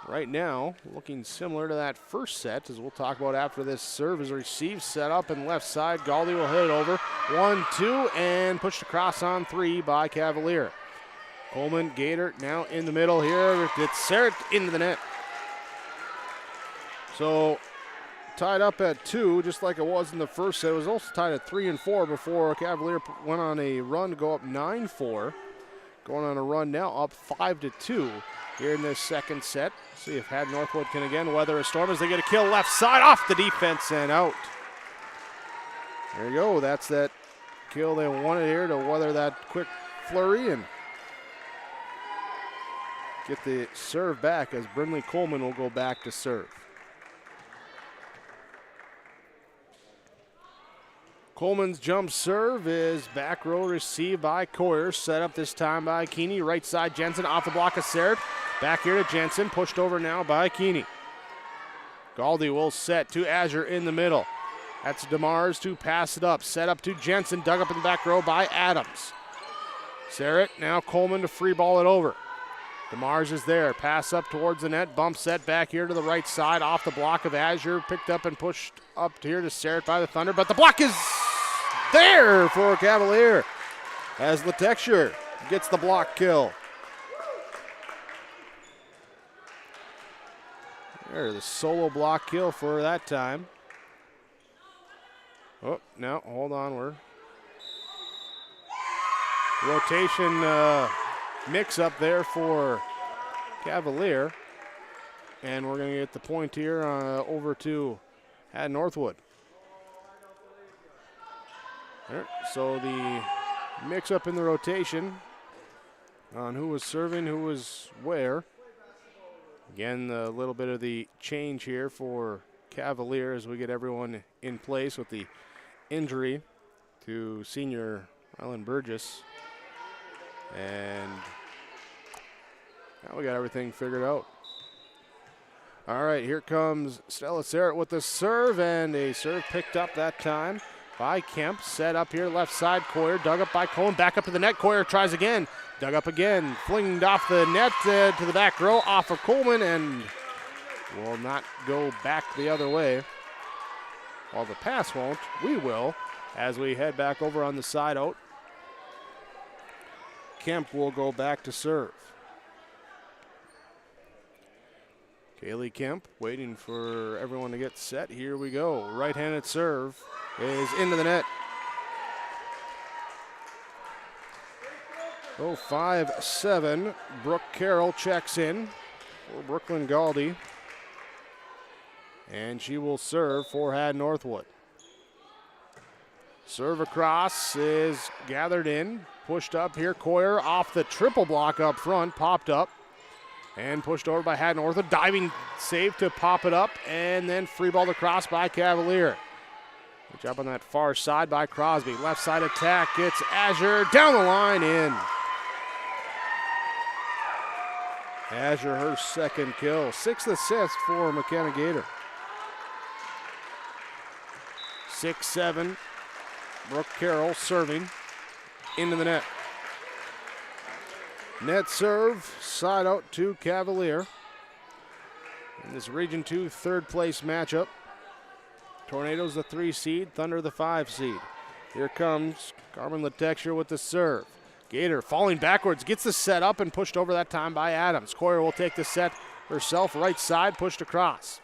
Right now, looking similar to that first set, as we'll talk about after this serve is received, set up and left side. Galdi will hit it over. 1-2, and pushed across on 3 by Cavalier. Coleman, Gator now in the middle here. It's Sarrett into the net. So tied up at 2, just like it was in the first set. It was also tied at 3 and 4 before Cavalier went on a run to go up 9-4. Going on a run now up 5-2 here in this second set. See if Hatton Northwood can again weather a storm as they get a kill left side off the defense and out. There you go. That's that kill they wanted here to weather that quick flurry and get the serve back as Brinley Coleman will go back to serve. Coleman's jump serve is back row received by Coyer. Set up this time by Keeney. Right side, Jensen off the block of Sarrett. Back here to Jensen. Pushed over now by Keeney. Galdi will set to Azure in the middle. That's DeMars to pass it up. Set up to Jensen. Dug up in the back row by Adams. Sarrett, now Coleman to free ball it over. DeMars is there. Pass up towards the net. Bump set back here to the right side. Off the block of Azure. Picked up and pushed up here to Sarrett by the Thunder. But the block is there for Cavalier as Letexture gets the block kill. There's the solo block kill for that time. Oh, no, hold on. We're rotation mix up there for Cavalier. And we're going to get the point here over to Northwood. Right, so the mix up in the rotation on who was serving, who was where. Again, a little bit of the change here for Cavalier as we get everyone in place with the injury to senior Rylan Burgess. And now we got everything figured out. All right, here comes Stella Sarrett with the serve, and a serve picked up that time by Kemp. Set up here, left side, Coyer, dug up by Cohen, back up to the net. Coyer tries again, dug up again, flinged off the net to the back row, off of Coleman, and will not go back the other way. While the pass won't, we will, as we head back over on the side out. Kemp will go back to serve. Kaylee Kemp waiting for everyone to get set. Here we go. Right-handed serve is into the net. 5-7. Brooke Carroll checks in for Brooklyn Galdi. And she will serve for Northwood. Serve across is gathered in. Pushed up here. Coyer off the triple block up front. Popped up. And pushed over by Northwood. Diving save to pop it up. And then free ball across by Cavalier. Good job on that far side by Crosby. Left side attack. Gets Azure down the line in. Azure her second kill. 6th assist for McKenna Gator. 6-7. Brooke Carroll serving into the net. Net serve, side out to Cavalier. In this Region 2 third place matchup. Tornadoes the 3 seed, Thunder the 5 seed. Here comes Carmen Letexture with the serve. Gator falling backwards, gets the set up and pushed over that time by Adams. Coyer will take the set herself, right side, pushed across.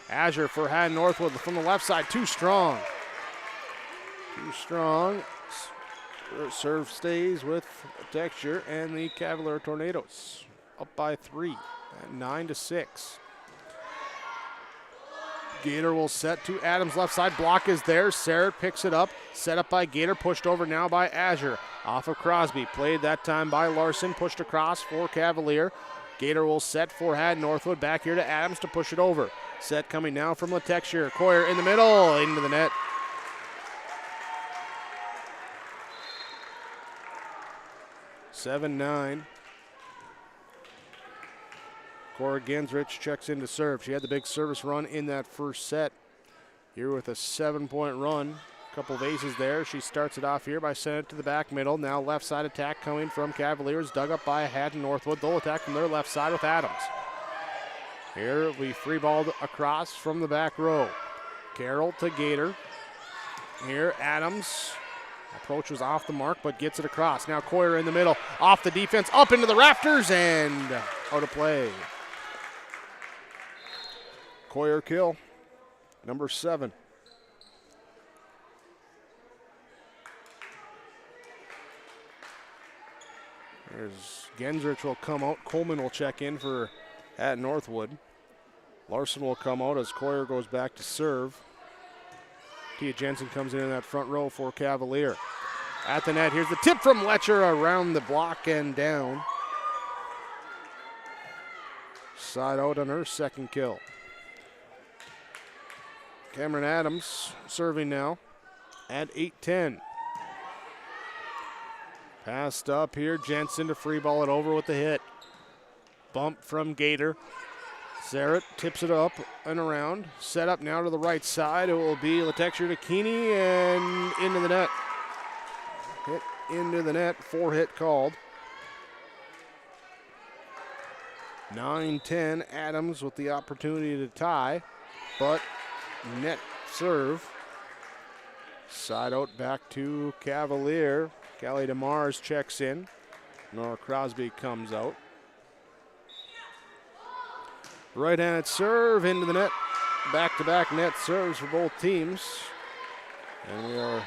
Azure for Northwood from the left side, too strong. Too strong. Serve stays with Texture and the Cavalier Tornadoes up by 3 at 9-6. Gator will set to Adams left side. Block is there. Sarah picks it up. Set up by Gator. Pushed over now by Azure. Off of Crosby. Played that time by Larson. Pushed across for Cavalier. Gator will set for Northwood. Back here to Adams to push it over. Set coming now from Letexture. Coyer in the middle. Into the net. 7-9. Cora Gensrich checks in to serve. She had the big service run in that first set. Here with a 7-point run. A couple of aces there. She starts it off here by sending it to the back middle. Now left side attack coming from Cavaliers. Dug up by Hatton Northwood. They'll attack from their left side with Adams. Here we free balled across from the back row. Carroll to Gator. Here Adams. Approach was off the mark, but gets it across. Now Coyer in the middle, off the defense, up into the rafters, and out of play. Coyer kill, number 7. There's Gensrich will come out. Coleman will check in for Northwood. Larson will come out as Coyer goes back to serve. Tia Jensen comes in that front row for Cavalier. At the net, here's the tip from Letcher around the block and down. Side out on her second kill. Cameron Adams serving now. at 8-10. Passed up here, Jensen to free ball it over with the hit. Bump from Gator. Zarrett tips it up and around. Set up now to the right side. It will be Letexture to Keeney and into the net. Hit into the net, 4-hit called. 9-10, Adams with the opportunity to tie, but net serve. Side out back to Cavalier. Callie DeMars checks in. Nora Crosby comes out. Right-handed serve into the net. Back-to-back net serves for both teams. And we are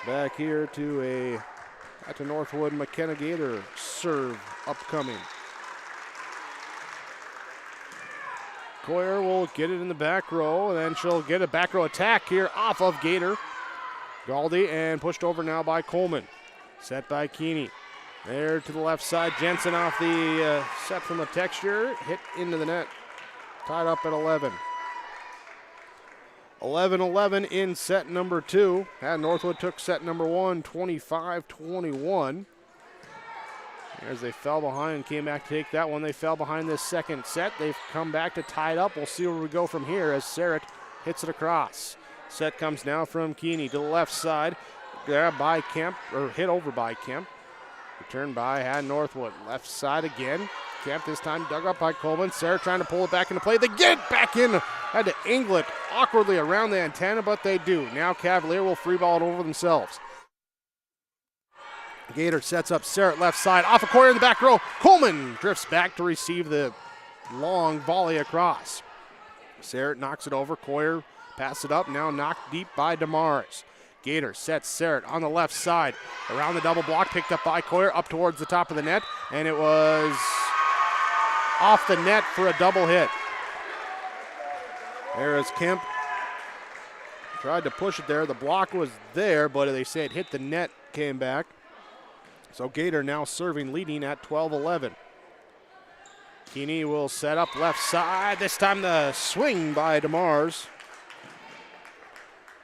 back here to Northwood McKenna Gator serve upcoming. Coyer will get it in the back row, and then she'll get a back row attack here off of Gator. Galdi and pushed over now by Coleman. Set by Keeney. There to the left side. Jensen off the set from the texture. Hit into the net. Tied up at 11. 11-11 in set number 2. Northwood took set number 1, 25-21. As they fell behind and came back to take that one. They fell behind this second set. They've come back to tie it up. We'll see where we go from here as Sarrett hits it across. Set comes now from Keeney to the left side. Grabbed by Kemp, or hit over by Kemp. Returned by Hatton Northwood. Left side again. Kemp this time dug up by Coleman. Sarrett trying to pull it back into play. They get it back in. Had to angle it awkwardly around the antenna, but they do. Now Cavalier will free ball it over themselves. Gator sets up Sarrett left side. Off a Coyer in the back row. Coleman drifts back to receive the long volley across. Sarrett knocks it over. Coyer passes it up. Now knocked deep by DeMars. Gator sets Sarrett on the left side. Around the double block. Picked up by Coyer up towards the top of the net. And it was off the net for a double hit. There is Kemp. Tried to push it there. The block was there, but they say it hit the net. Came back. So Gator now serving, leading at 12-11. Keeney will set up left side. This time the swing by DeMars.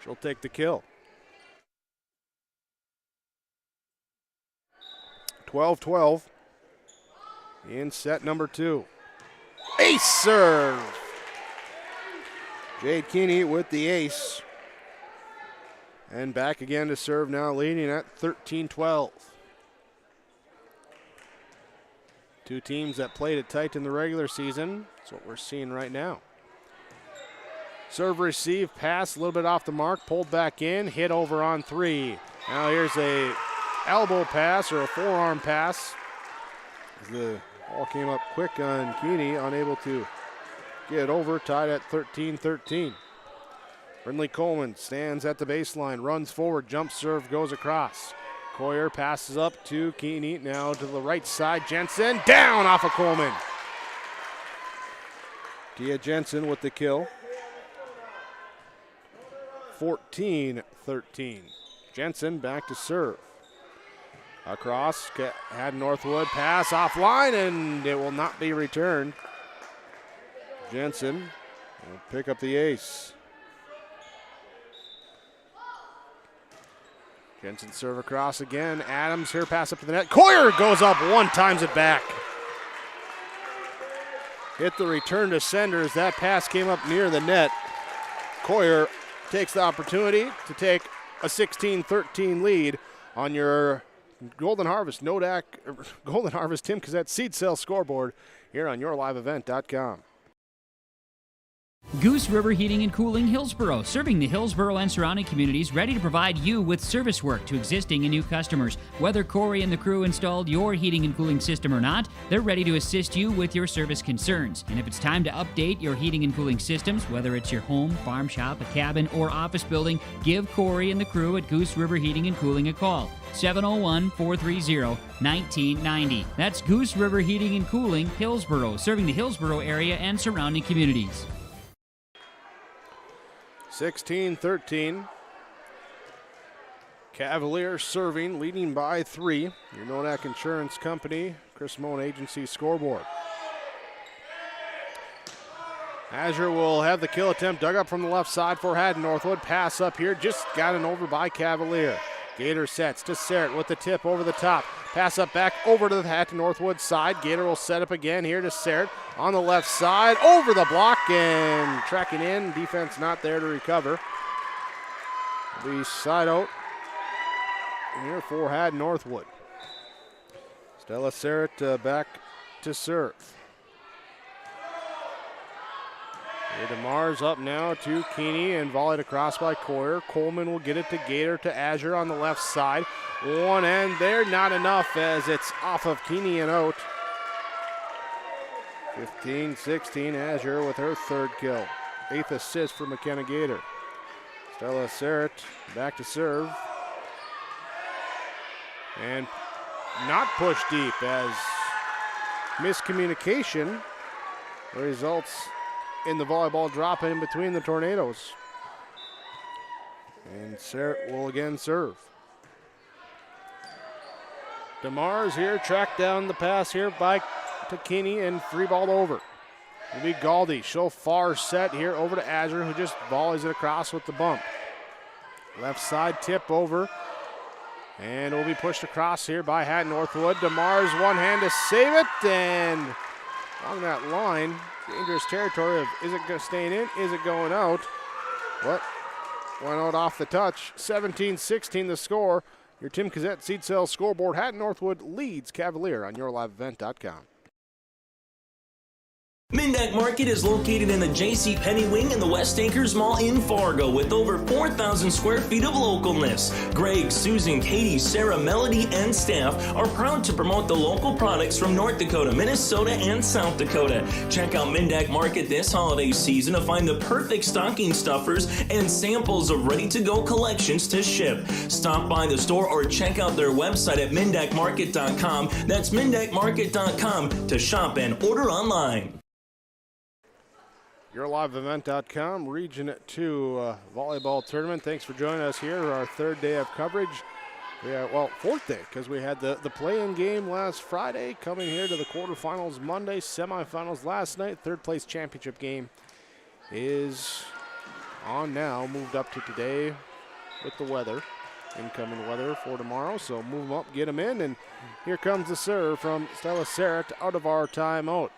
She'll take the kill. 12-12 in set number 2. Ace serve. Jade Keeney with the ace. And back again to serve now, leading at 13-12. Two teams that played it tight in the regular season. That's what we're seeing right now. Serve, receive, pass, a little bit off the mark, pulled back in, hit over on 3. Now here's a elbow pass or a forearm pass. The ball came up quick on Keeney, unable to get it over, tied at 13-13. Brindley Coleman stands at the baseline, runs forward, jump serve, goes across. Coyer passes up to Keeney, now to the right side. Jensen down off of Coleman. Kia Jensen with the kill. 14-13. Jensen back to serve. Across, had Northwood pass offline, and it will not be returned. Jensen will pick up the ace. Jensen serve across again. Adams here, pass up to the net. Coyer goes up one, times it back. Hit the return to senders. That pass came up near the net. Coyer takes the opportunity to take a 16-13 lead on your Golden Harvest Nodak, Golden Harvest Tim Cassette seed sale scoreboard here on yourliveevent.com. Goose River Heating and Cooling, Hillsboro, serving the Hillsboro and surrounding communities, ready to provide you with service work to existing and new customers. Whether Corey and the crew installed your heating and cooling system or not, they're ready to assist you with your service concerns. And if it's time to update your heating and cooling systems, whether it's your home, farm shop, a cabin, or office building, give Corey and the crew at Goose River Heating and Cooling a call. 701-430-1990. That's Goose River Heating and Cooling, Hillsboro, serving the Hillsboro area and surrounding communities. 16-13. Cavalier serving, leading by 3. Your Nodak Insurance Company, Chris Moen Agency scoreboard. Azure will have the kill attempt dug up from the left side for Hatton. Northwood pass up here, just gotten over by Cavalier. Gator sets to Serrett with the tip over the top. Pass up back over to the Hatton Northwood side. Gator will set up again here to Serrett on the left side. Over the block and tracking in. Defense not there to recover. The side out here for Hatton Northwood. Stella Serrett back to serve. Here DeMars up now to Keeney and volleyed across by Coyer. Coleman will get it to Gator to Azure on the left side. One end there, not enough as it's off of Keeney and out. 15-16, Azure with her third kill. 8th assist for McKenna Gator. Stella Serrett back to serve. And not pushed deep as miscommunication results in the volleyball drop in between the Tornadoes. And Serrett will again serve. DeMars here tracked down the pass here by to Kinney and free ball over. It'll be Galdi. She'll far set here over to Azure, who just volleys it across with the bump. Left side tip over. And it will be pushed across here by Hatton Northwood. DeMars one hand to save it, and along that line, dangerous territory of is it staying in, is it going out? What? Went out off the touch. 17-16 the score. Your Tim Cassette Seed Sales scoreboard. Hatton Northwood leads Cavalier on yourliveevent.com. Mindak Market is located in the J.C. Penney wing in the West Acres Mall in Fargo with over 4,000 square feet of localness. Greg, Susan, Katie, Sarah, Melody, and staff are proud to promote the local products from North Dakota, Minnesota, and South Dakota. Check out Mindak Market this holiday season to find the perfect stocking stuffers and samples of ready-to-go collections to ship. Stop by the store or check out their website at mindakmarket.com. That's mindakmarket.com to shop and order online. YourLiveEvent.com, Region 2 volleyball tournament. Thanks for joining us here, our third day of coverage. Fourth day, because we had the play-in game last Friday, coming here to the quarterfinals Monday, semifinals last night. Third place championship game is on now, moved up to today with the weather, incoming weather for tomorrow. So move them up, get them in, and here comes the serve from Stella Serrett out of our timeout.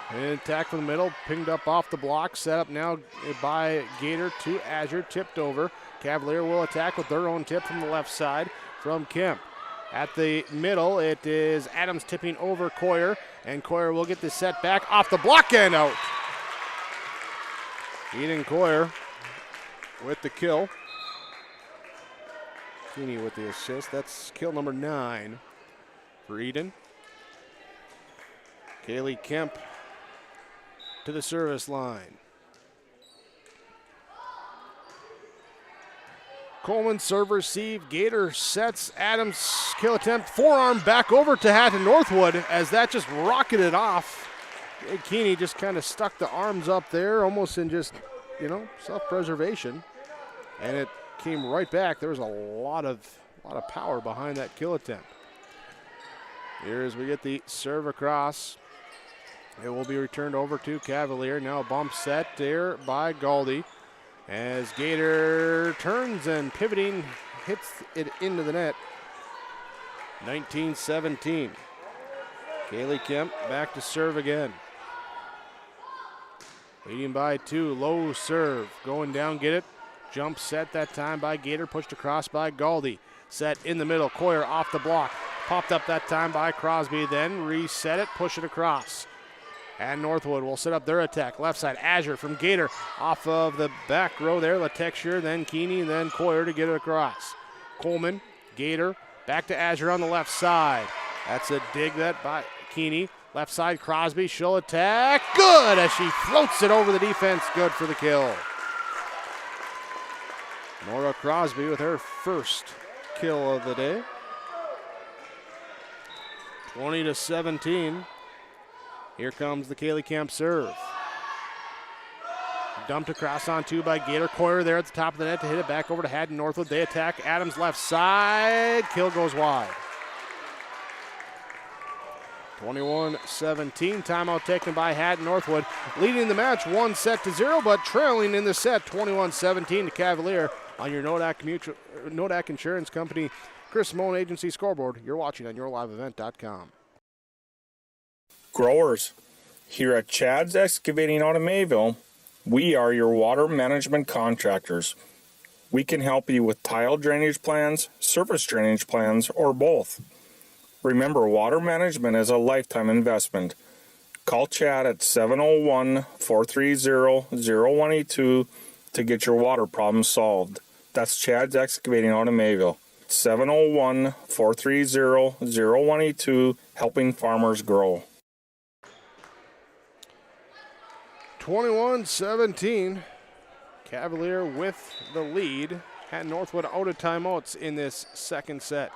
And attack from the middle, pinged up off the block, set up now by Gator to Azure, tipped over. Cavalier will attack with their own tip from the left side from Kemp. At the middle, it is Adams tipping over Coyer, and Coyer will get the set back off the block and out. Eden Coyer with the kill. Keeney with the assist. That's kill number 9 for Eden. Kaylee Kemp to the service line. Coleman serve receive. Gator sets. Adams kill attempt. Forearm back over to Hatton Northwood as that just rocketed off. Keeney just kind of stuck the arms up there, almost in just, self-preservation. And it came right back. There was a lot of power behind that kill attempt. Here as we get the serve across. It will be returned over to Cavalier. Now bump set there by Galdi. As Gator turns and pivoting, hits it into the net. 19-17. Kaylee Kemp back to serve again. Leading by 2, low serve. Going down, get it. Jump set that time by Gator, pushed across by Galdi. Set in the middle, Coyer off the block. Popped up that time by Crosby, then reset it, push it across. And Northwood will set up their attack. Left side, Azure from Gator off of the back row there. Letexure, then Keeney, then Coyer to get it across. Coleman, Gator, back to Azure on the left side. That's a dig that by Keeney. Left side, Crosby, she'll attack. Good as she floats it over the defense. Good for the kill. Nora Crosby with her first kill of the day. 20-17. Here comes the Kaylee Kemp serve. Dumped across on 2 by Gator. Coyer there at the top of the net to hit it back over to Hatton Northwood. They attack Adams left side. Kill goes wide. 21-17. Timeout taken by Hatton. Northwood leading the match 1-0, but trailing in the set 21-17 to Cavalier on your Nodak Insurance Company Chris Moan Agency scoreboard. You're watching on yourliveevent.com. Growers, here at Chad's Excavating out of Mayville, we are your water management contractors. We can help you with tile drainage plans, surface drainage plans, or both. Remember, water management is a lifetime investment. Call Chad at 701-430-0182 to get your water problems solved. That's Chad's Excavating out of Mayville. 701-430-0182, helping farmers grow. 21-17. Cavalier with the lead. Hatton Northwood out of timeouts in this second set.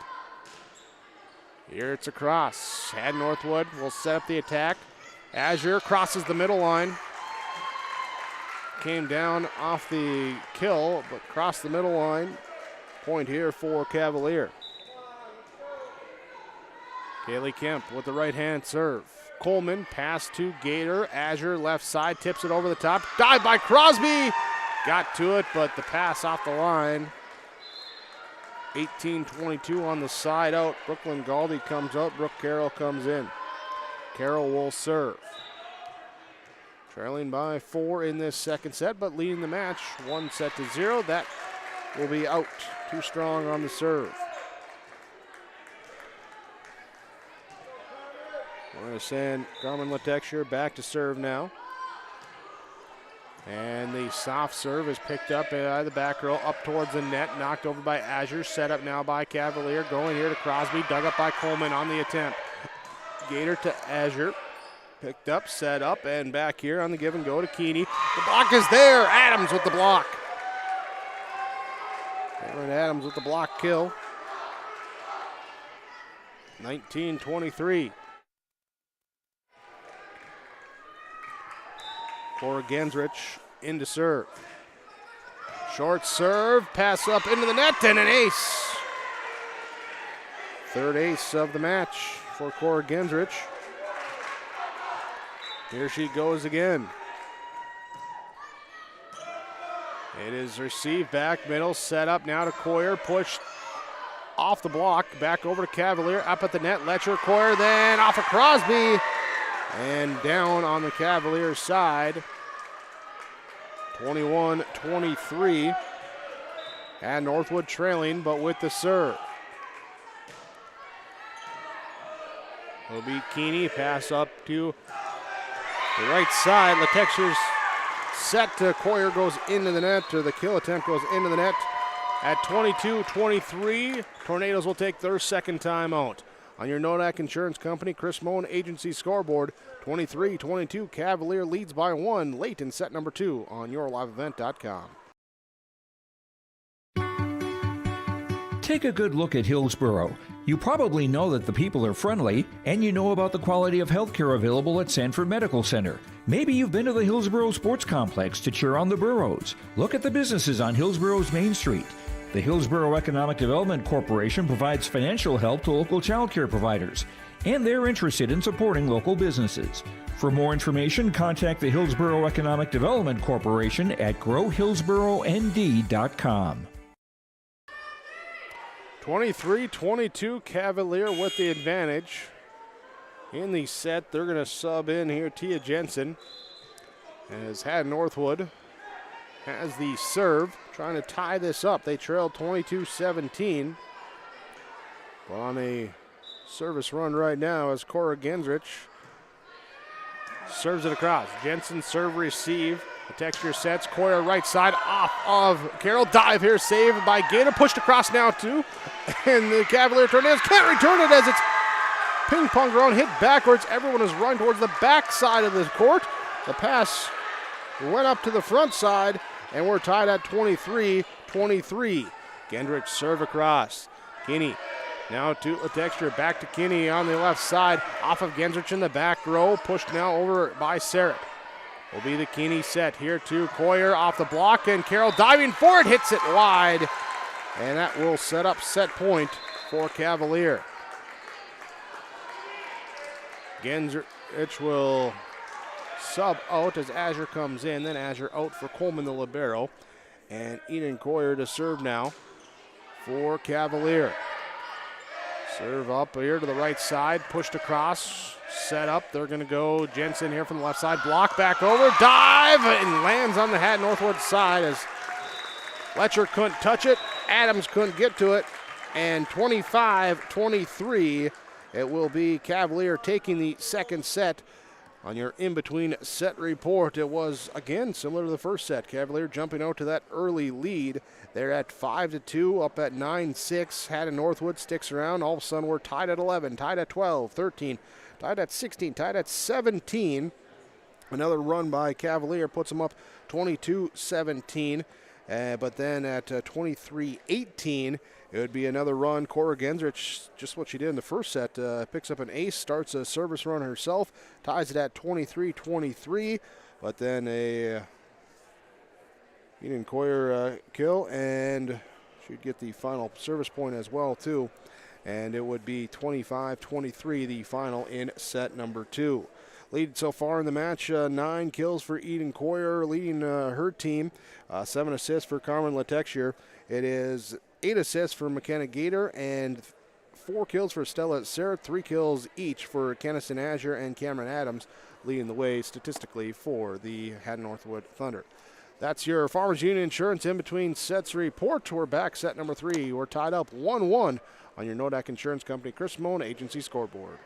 Here it's a cross. Hatton Northwood will set up the attack. Azure crosses the middle line. Came down off the kill, but crossed the middle line. Point here for Cavalier. Kaylee Kemp with the right hand serve. Coleman pass to Gator. Azure left side tips it over the top. Dive by Crosby. Got to it, but the pass off the line. 18-22 on the side out. Brooklyn Galdi comes out. Brooke Carroll comes in. Carroll will serve. Trailing by 4 in this second set, but leading the match 1-0. That will be out. Too strong on the serve. We're going to send Carmen Letexture back to serve now. And the soft serve is picked up by the back row, up towards the net, knocked over by Azure, set up now by Cavalier, going here to Crosby, dug up by Coleman on the attempt. Gator to Azure, picked up, set up, and back here on the give and go to Keeney. The block is there, Adams with the block. Cameron Adams with the block kill. 19-23. Cora Gensrich into serve. Short serve, pass up into the net, and an ace. Third ace of the match for Cora Gensrich. Here she goes again. It is received back middle, set up now to Coyer, pushed off the block, back over to Cavalier, up at the net, Letcher, Coyer, then off of Crosby. And down on the Cavaliers side, 21-23. And Northwood trailing, but with the serve. It'll be Keeney, pass up to the right side. Letexture's set to Coyer goes into the net, or the kill attempt goes into the net. At 22-23, Tornadoes will take their second timeout. On your Nodak Insurance Company, Chris Moan Agency scoreboard, 23-22. Cavalier leads by 1 late in set number 2 on yourliveevent.com. Take a good look at Hillsborough. You probably know that the people are friendly, and you know about the quality of healthcare available at Sanford Medical Center. Maybe you've been to the Hillsborough Sports Complex to cheer on the Burros. Look at the businesses on Hillsborough's Main Street. The Hillsborough Economic Development Corporation provides financial help to local child care providers, and they're interested in supporting local businesses. For more information, contact the Hillsborough Economic Development Corporation at growhillsboroughnd.com. 23-22, Cavalier with the advantage. In the set, they're going to sub in here Tia Jensen as Hatton Northwood has the serve, trying to tie this up. They trail 22-17. But on a service run right now as Cora Gensrich serves it across. Jensen serve receive. The texture sets. Coyer right side off of Carroll. Dive here, saved by Gator. Pushed across now too. And the Cavalier Tornadoes can't return it as it's ping pong around, hit backwards. Everyone is run towards the back side of the court. The pass went up to the front side, and we're tied at 23-23. Gendrich serve across. Kinney now to Letexture, back to Kinney on the left side, off of Gendrich in the back row, pushed now over by Sarek. Will be the Kinney set here to Coyer off the block, and Carroll diving for it, hits it wide, and that will set up set point for Cavalier. Genzrich will sub out as Azure comes in. Then Azure out for Coleman, the libero. And Eden Coyer to serve now for Cavalier. Serve up here to the right side, pushed across, set up. They're going to go Jensen here from the left side. Block back over, dive, and lands on the Hatton Northwood side as Fletcher couldn't touch it. Adams couldn't get to it. And 25-23, it will be Cavalier taking the second set. On your in-between set report, it was, again, similar to the first set. Cavalier jumping out to that early lead. They're at 5-2, up at 9-6. Hatton Northwood sticks around. All of a sudden, we're tied at 11, tied at 12, 13, tied at 16, tied at 17. Another run by Cavalier puts them up 22-17. But then at 23-18, it would be another run. Cora Genzrich, just what she did in the first set, picks up an ace, starts a service run herself, ties it at 23-23, but then a Eden Coyer kill, and she'd get the final service point as well, too. And it would be 25-23, the final in set number 2. Lead so far in the match, 9 kills for Eden Coyer, leading her team. 7 assists for Carmen Latexure. It is 8 assists for McKenna Gator and 4 kills for Stella Sarah, 3 kills each for Kennison Azure and Cameron Adams, leading the way statistically for the Hatton Northwood Thunder. That's your Farmers Union Insurance in between sets report. We're back set number 3. We're tied up 1-1 on your Nodak Insurance Company Chris Moan Agency scoreboard.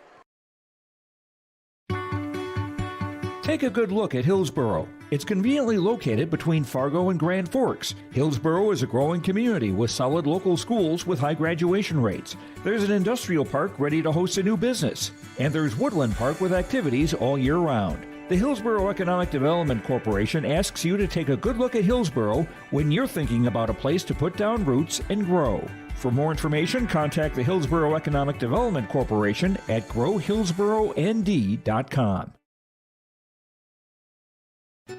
Take a good look at Hillsboro. It's conveniently located between Fargo and Grand Forks. Hillsboro is a growing community with solid local schools with high graduation rates. There's an industrial park ready to host a new business. And there's Woodland Park with activities all year round. The Hillsboro Economic Development Corporation asks you to take a good look at Hillsboro when you're thinking about a place to put down roots and grow. For more information, contact the Hillsboro Economic Development Corporation at growhillsboroND.com.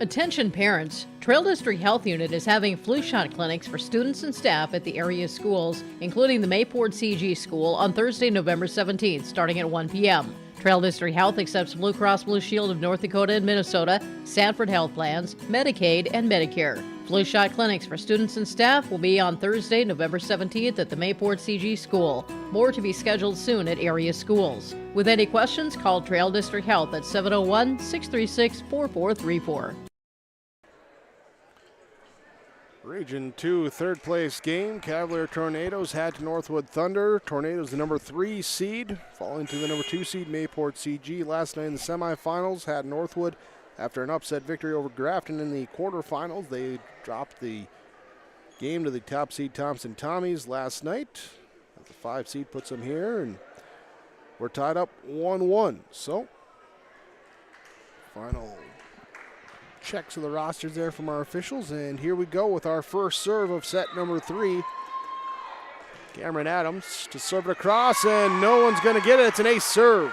Attention parents, Trail District Health Unit is having flu shot clinics for students and staff at the area schools, including the Mayport CG School on Thursday, November 17th, starting at 1 p.m. Trail District Health accepts Blue Cross Blue Shield of North Dakota and Minnesota, Sanford Health Plans, Medicaid, and Medicare. Flu shot clinics for students and staff will be on Thursday, November 17th at the Mayport CG School. More to be scheduled soon at area schools. With any questions, call Trail District Health at 701-636-4434. Region 2 third place game. Cavalier Tornadoes Hatton Northwood Thunder. Tornadoes the number 3 seed, falling to the number 2 seed Mayport CG. Last night in the semifinals, Hatton Northwood, after an upset victory over Grafton in the quarterfinals, they dropped the game to the top seed Thompson Tommies last night. The 5 seed puts them here, and we're tied up 1-1. So, final checks of the rosters there from our officials, and here we go with our first serve of set number 3. Cameron Adams to serve it across, and no one's going to get it. It's an ace serve.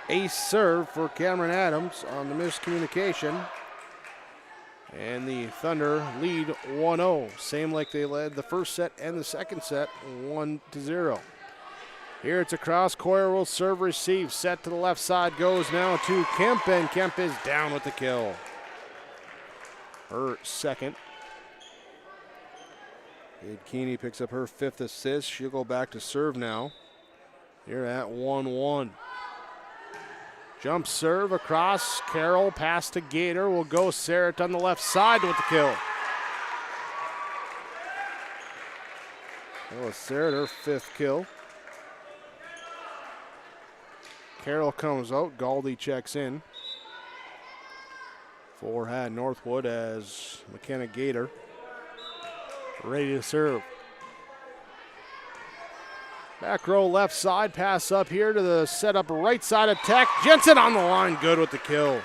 Ace serve for Cameron Adams on the miscommunication. And the Thunder lead 1-0. Same like they led the first set and the second set, 1-0. Here it's across. Coyer will serve, receive. Set to the left side goes now to Kemp, and Kemp is down with the kill. Her second. Ed Keeney picks up her 5th assist. She'll go back to serve now. Here at 1-1. Jump serve across. Carroll pass to Gator. Will go Sarah on the left side with the kill. That was Sarah, her 5th kill. Carroll comes out. Galdi checks in for Hatton Northwood as McKenna Gator ready to serve. Back row left side, pass up here to the setup right side of Tech. Jensen on the line, good with the kill.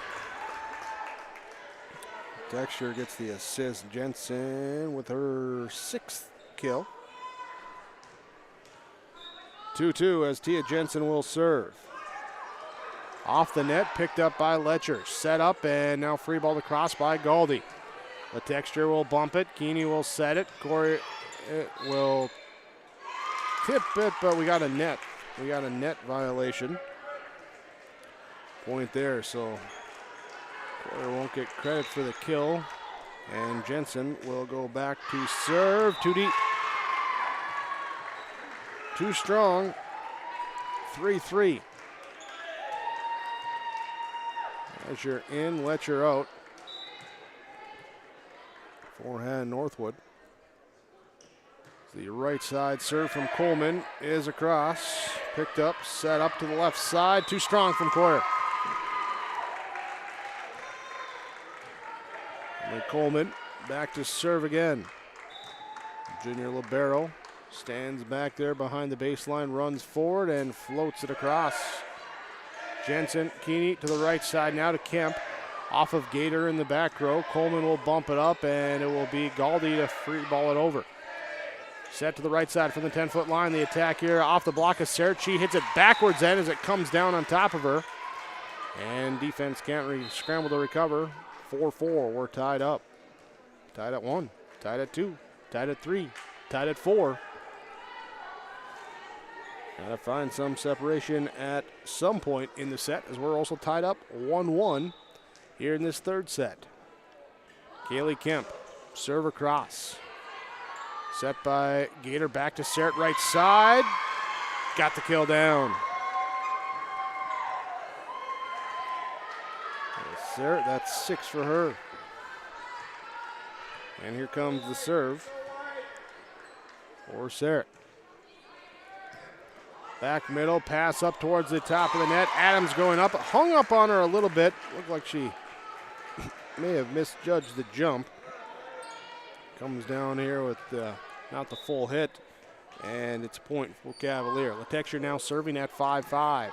Texture gets the assist. Jensen with her 6th kill. 2-2 as Tia Jensen will serve. Off the net, picked up by Letcher. Set up, and now free ball across by Galdi. The Texture will bump it. Keeney will set it. Corey will tip it, but we got a net. we got a net violation. Point there, so Coyer won't get credit for the kill. And Jensen will go back to serve. Too deep. Too strong. 3-3. As you're in, Letcher out. Forehand Northwood. The right side serve from Coleman is across. Picked up, set up to the left side. Too strong from Coyer. And Coleman back to serve again. Junior libero stands back there behind the baseline, runs forward and floats it across. Jensen, Keeney to the right side now to Kemp. Off of Gator in the back row. Coleman will bump it up and it will be Galdi to free ball it over. Set to the right side from the 10-foot line. The attack here off the block of Sert. She hits it backwards then as it comes down on top of her. And defense can't scramble to recover. 4-4, we're tied up. Tied at 1, tied at 2, tied at 3, tied at 4. Gotta find some separation at some point in the set as we're also tied up 1-1 here in this third set. Kaylee Kemp, serve across. Set by Gator, back to Sert, right side. Got the kill down. Sert, that's 6 for her. And here comes the serve for Sert. Back middle, pass up towards the top of the net. Adams going up, hung up on her a little bit. Looked like she may have misjudged the jump. Comes down here with not the full hit, and it's a point for Cavalier. Letexer now serving at 5-5.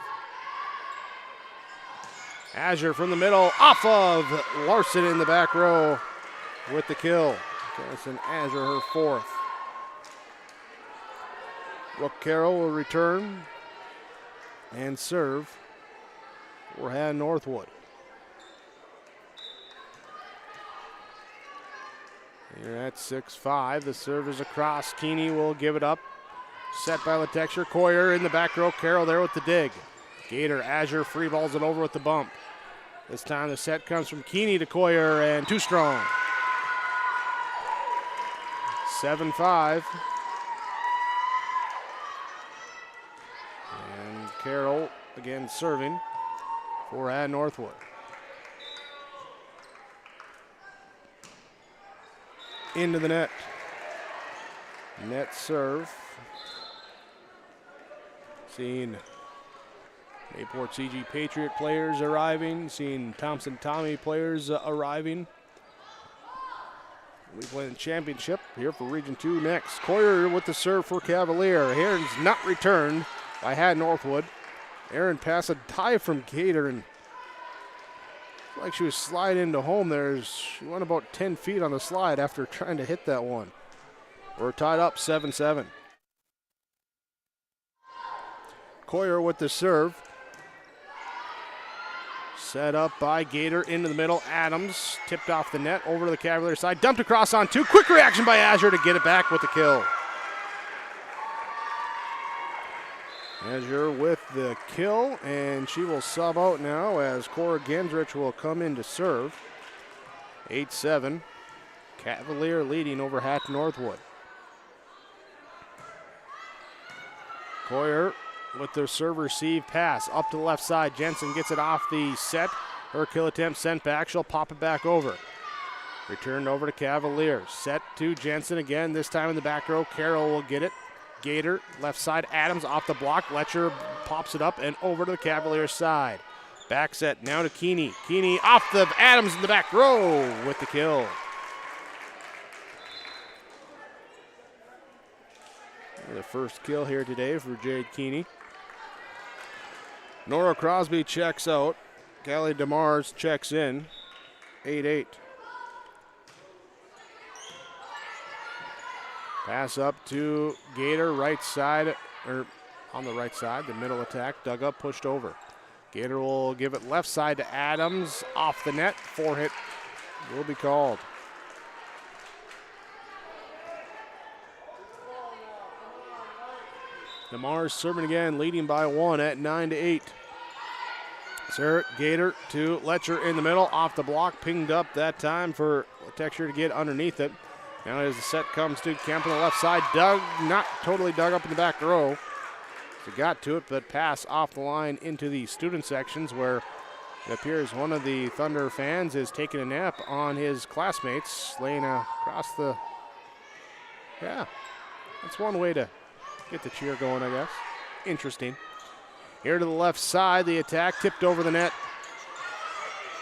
Azure from the middle, off of Larson in the back row with the kill. Kennison Azure, her 4th. Brooke Carroll will return and serve for Hatton Northwood. Here at 6-5, the serve is across. Keeney will give it up. Set by Letexer. Coyer in the back row. Carroll there with the dig. Gator, Azure free balls it over with the bump. This time the set comes from Keeney to Coyer and too strong. 7-5. And Carroll again serving for Hatton Northwood. Into the net. Net serve. Seeing Mayport CG Patriot players arriving. Seeing Thompson Tommy players arriving. We play the championship here for Region 2 next. Coyer with the serve for Cavalier. Heron's not returned by Hatton Northwood. Aaron pass a dive from Gator and like she was sliding into home there. She went about 10 feet on the slide after trying to hit that one. We're tied up 7-7. Coyer with the serve. Set up by Gator into the middle. Adams tipped off the net over to the Cavalier side. Dumped across on 2. Quick reaction by Azure to get it back with the kill. Azure with the kill, and she will sub out now as Cora Gendrich will come in to serve. 8-7. Cavalier leading over Hatton Northwood. Coyer with their serve receive pass up to the left side. Jensen gets it off the set. Her kill attempt sent back. She'll pop it back over. Returned over to Cavalier. Set to Jensen again, this time in the back row. Carroll will get it. Gator, left side, Adams off the block. Letcher pops it up and over to the Cavalier side. Back set now to Keeney. Keeney off the Adams in the back row with the kill. The first kill here today for Jade Keeney. Nora Crosby checks out. Callie DeMars checks in. 8-8. Pass up to Gator, right side, or on the right side, the middle attack, dug up, pushed over. Gator will give it left side to Adams, off the net, 4-hit will be called. DeMars serving again, leading by 1 at 9-8. Sarah Gator to Letcher in the middle, off the block, pinged up that time for Texture to get underneath it. Now as the set comes to Kemp on the left side, not totally dug up in the back row. He got to it, but pass off the line into the student sections where it appears one of the Thunder fans is taking a nap on his classmates, laying across the, yeah, that's one way to get the cheer going, I guess. Interesting. Here to the left side, the attack tipped over the net.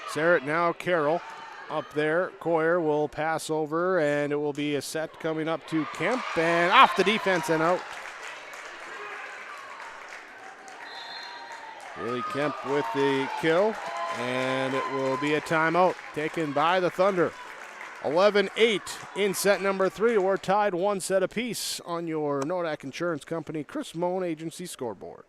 Sarah now Carroll up there. Coyer will pass over, and it will be a set coming up to Kemp, and off the defense and out. Willie Kemp with the kill, and it will be a timeout taken by the Thunder. 11-8 in set number 3. We're tied 1 set apiece on your Nodak Insurance Company Chris Moan Agency scoreboard.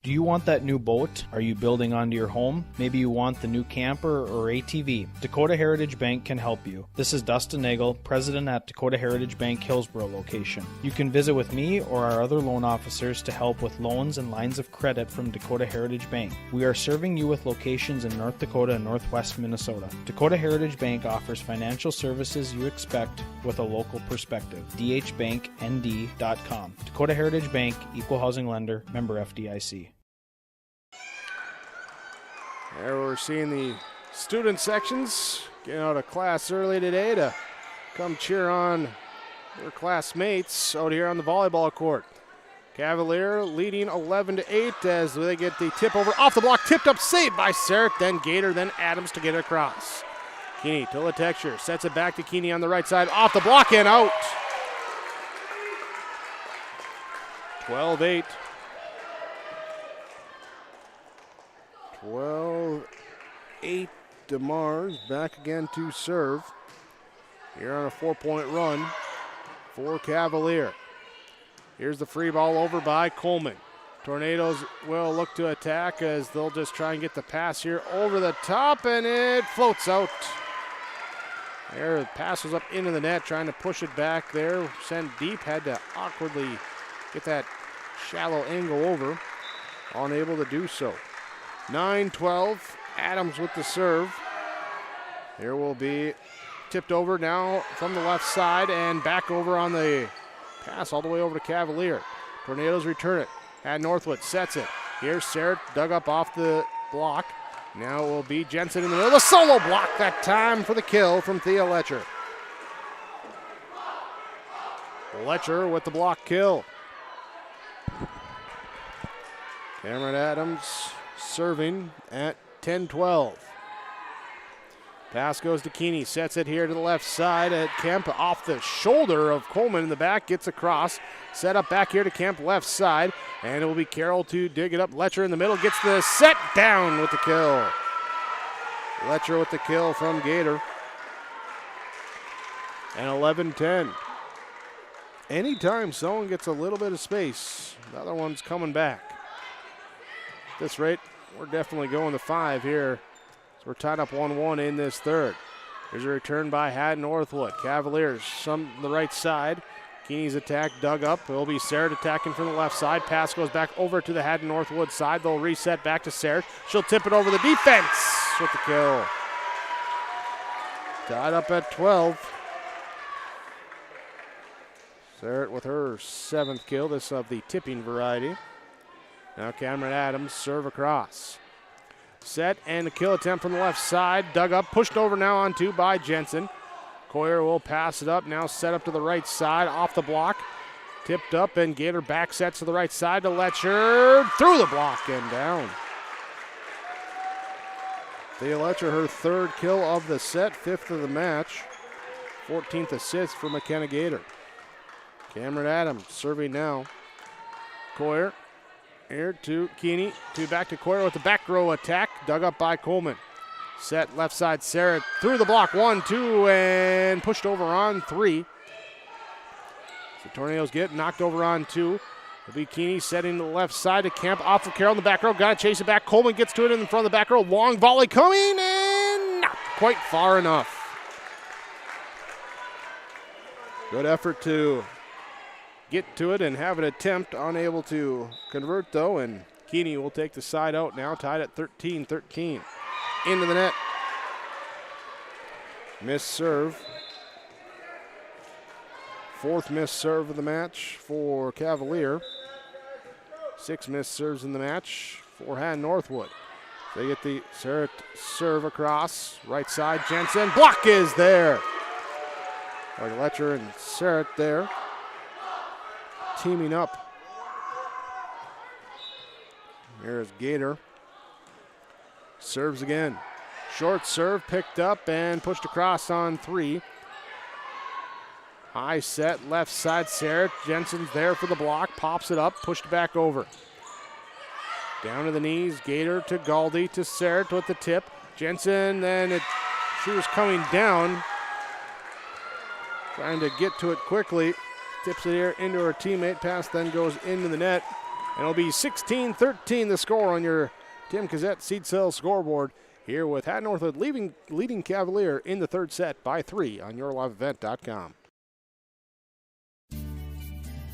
Do you want that new boat? Are you building onto your home? Maybe you want the new camper or ATV. Dakota Heritage Bank can help you. This is Dustin Nagel, president at Dakota Heritage Bank Hillsborough location. You can visit with me or our other loan officers to help with loans and lines of credit from Dakota Heritage Bank. We are serving you with locations in North Dakota and Northwest Minnesota. Dakota Heritage Bank offers financial services you expect with a local perspective. dhbanknd.com. Dakota Heritage Bank, equal housing lender, member FDIC. There we're seeing the student sections getting out of class early today to come cheer on their classmates out here on the volleyball court. Cavalier leading 11-8 as they get the tip over off the block, tipped up, saved by Sarah, then Gator, then Adams to get it across. Keeney to the texture, sets it back to Keeney on the right side, off the block and out. 12-8. 12-8, DeMars back again to serve. Here on a 4-point run for Cavalier. Here's the free ball over by Coleman. Tornadoes will look to attack as they'll just try and get the pass here over the top, and it floats out. There, the pass was up into the net, trying to push it back there. Sent deep, had to awkwardly get that shallow angle over. Unable to do so. 9-12, Adams with the serve. Here will be tipped over now from the left side and back over on the pass all the way over to Cavalier. Tornadoes return it. At Northwood sets it. Here's Sarah, dug up off the block. Now it will be Jensen in the middle. The solo block that time for the kill from Thea Letcher. Letcher with the block kill. Cameron Adams serving at 10-12. Pass goes to Keeney, sets it here to the left side at Kemp off the shoulder of Coleman in the back, gets across, set up back here to Kemp left side, and it will be Carroll to dig it up. Letcher in the middle gets the set down with the kill. Letcher with the kill from Gator. And 11-10. Anytime someone gets a little bit of space, the other one's coming back. At this rate, we're definitely going to 5 here. So we're tied up 1-1 in this third. There's a return by Hatton Northwood. Cavaliers, some the right side. Keeney's attack dug up. It'll be Sarah attacking from the left side. Pass goes back over to the Hatton Northwood side. They'll reset back to Sarah. She'll tip it over the defense with the kill. Tied up at 12. Sarah with her 7th kill, this of the tipping variety. Now Cameron Adams serve across. Set and a kill attempt from the left side. Dug up, pushed over now on 2 by Jensen. Coyer will pass it up, now set up to the right side, off the block. Tipped up and Gator back sets to the right side to Letcher. Through the block and down. Thea Letcher, her 3rd kill of the set, 5th of the match. 14th assist for McKenna Gator. Cameron Adams serving now. Coyer. Here to Keeney, back to Coyer with the back row attack, dug up by Coleman. Set left side, Sarah through the block, 1, 2, and pushed over on 3. So Tornadoes get knocked over on 2. It'll be Keeney setting to the left side to Kemp, off of Carroll in the back row, got to chase it back. Coleman gets to it in front of the back row, long volley coming, and not quite far enough. Good effort to get to it and have an attempt. Unable to convert, though, and Keeney will take the side out now, tied at 13-13. Into the net. Missed serve. Fourth missed serve of the match for Cavalier. 6 missed serves in the match for Hatton Northwood. They get the serve across. Right side, Jensen. Block is there. Letcher and Serrett there. Teaming up. Here's Gator. Serves again. Short serve picked up and pushed across on 3. High set, left side, Serrett. Jensen's there for the block. Pops it up, pushed back over. Down to the knees, Gator to Galdi to Serrett with the tip. Jensen, then she was coming down. Trying to get to it quickly. Tips it here into her teammate. Pass then goes into the net. And it'll be 16-13 the score on your Tim Cassette Seed Cell scoreboard. Here with Hatton Northwood leading Cavalier in the third set by 3 on yourliveevent.com.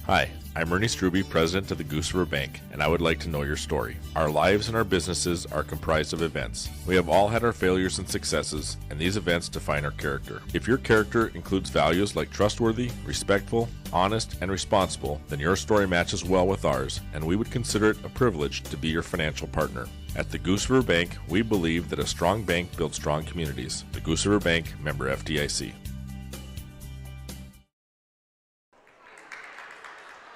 Hi, I'm Ernie Struby, president of the Goose River Bank, and I would like to know your story. Our lives and our businesses are comprised of events. We have all had our failures and successes, and these events define our character. If your character includes values like trustworthy, respectful, honest, and responsible, then your story matches well with ours, and we would consider it a privilege to be your financial partner. At the Goose River Bank, we believe that a strong bank builds strong communities. The Goose River Bank, member FDIC.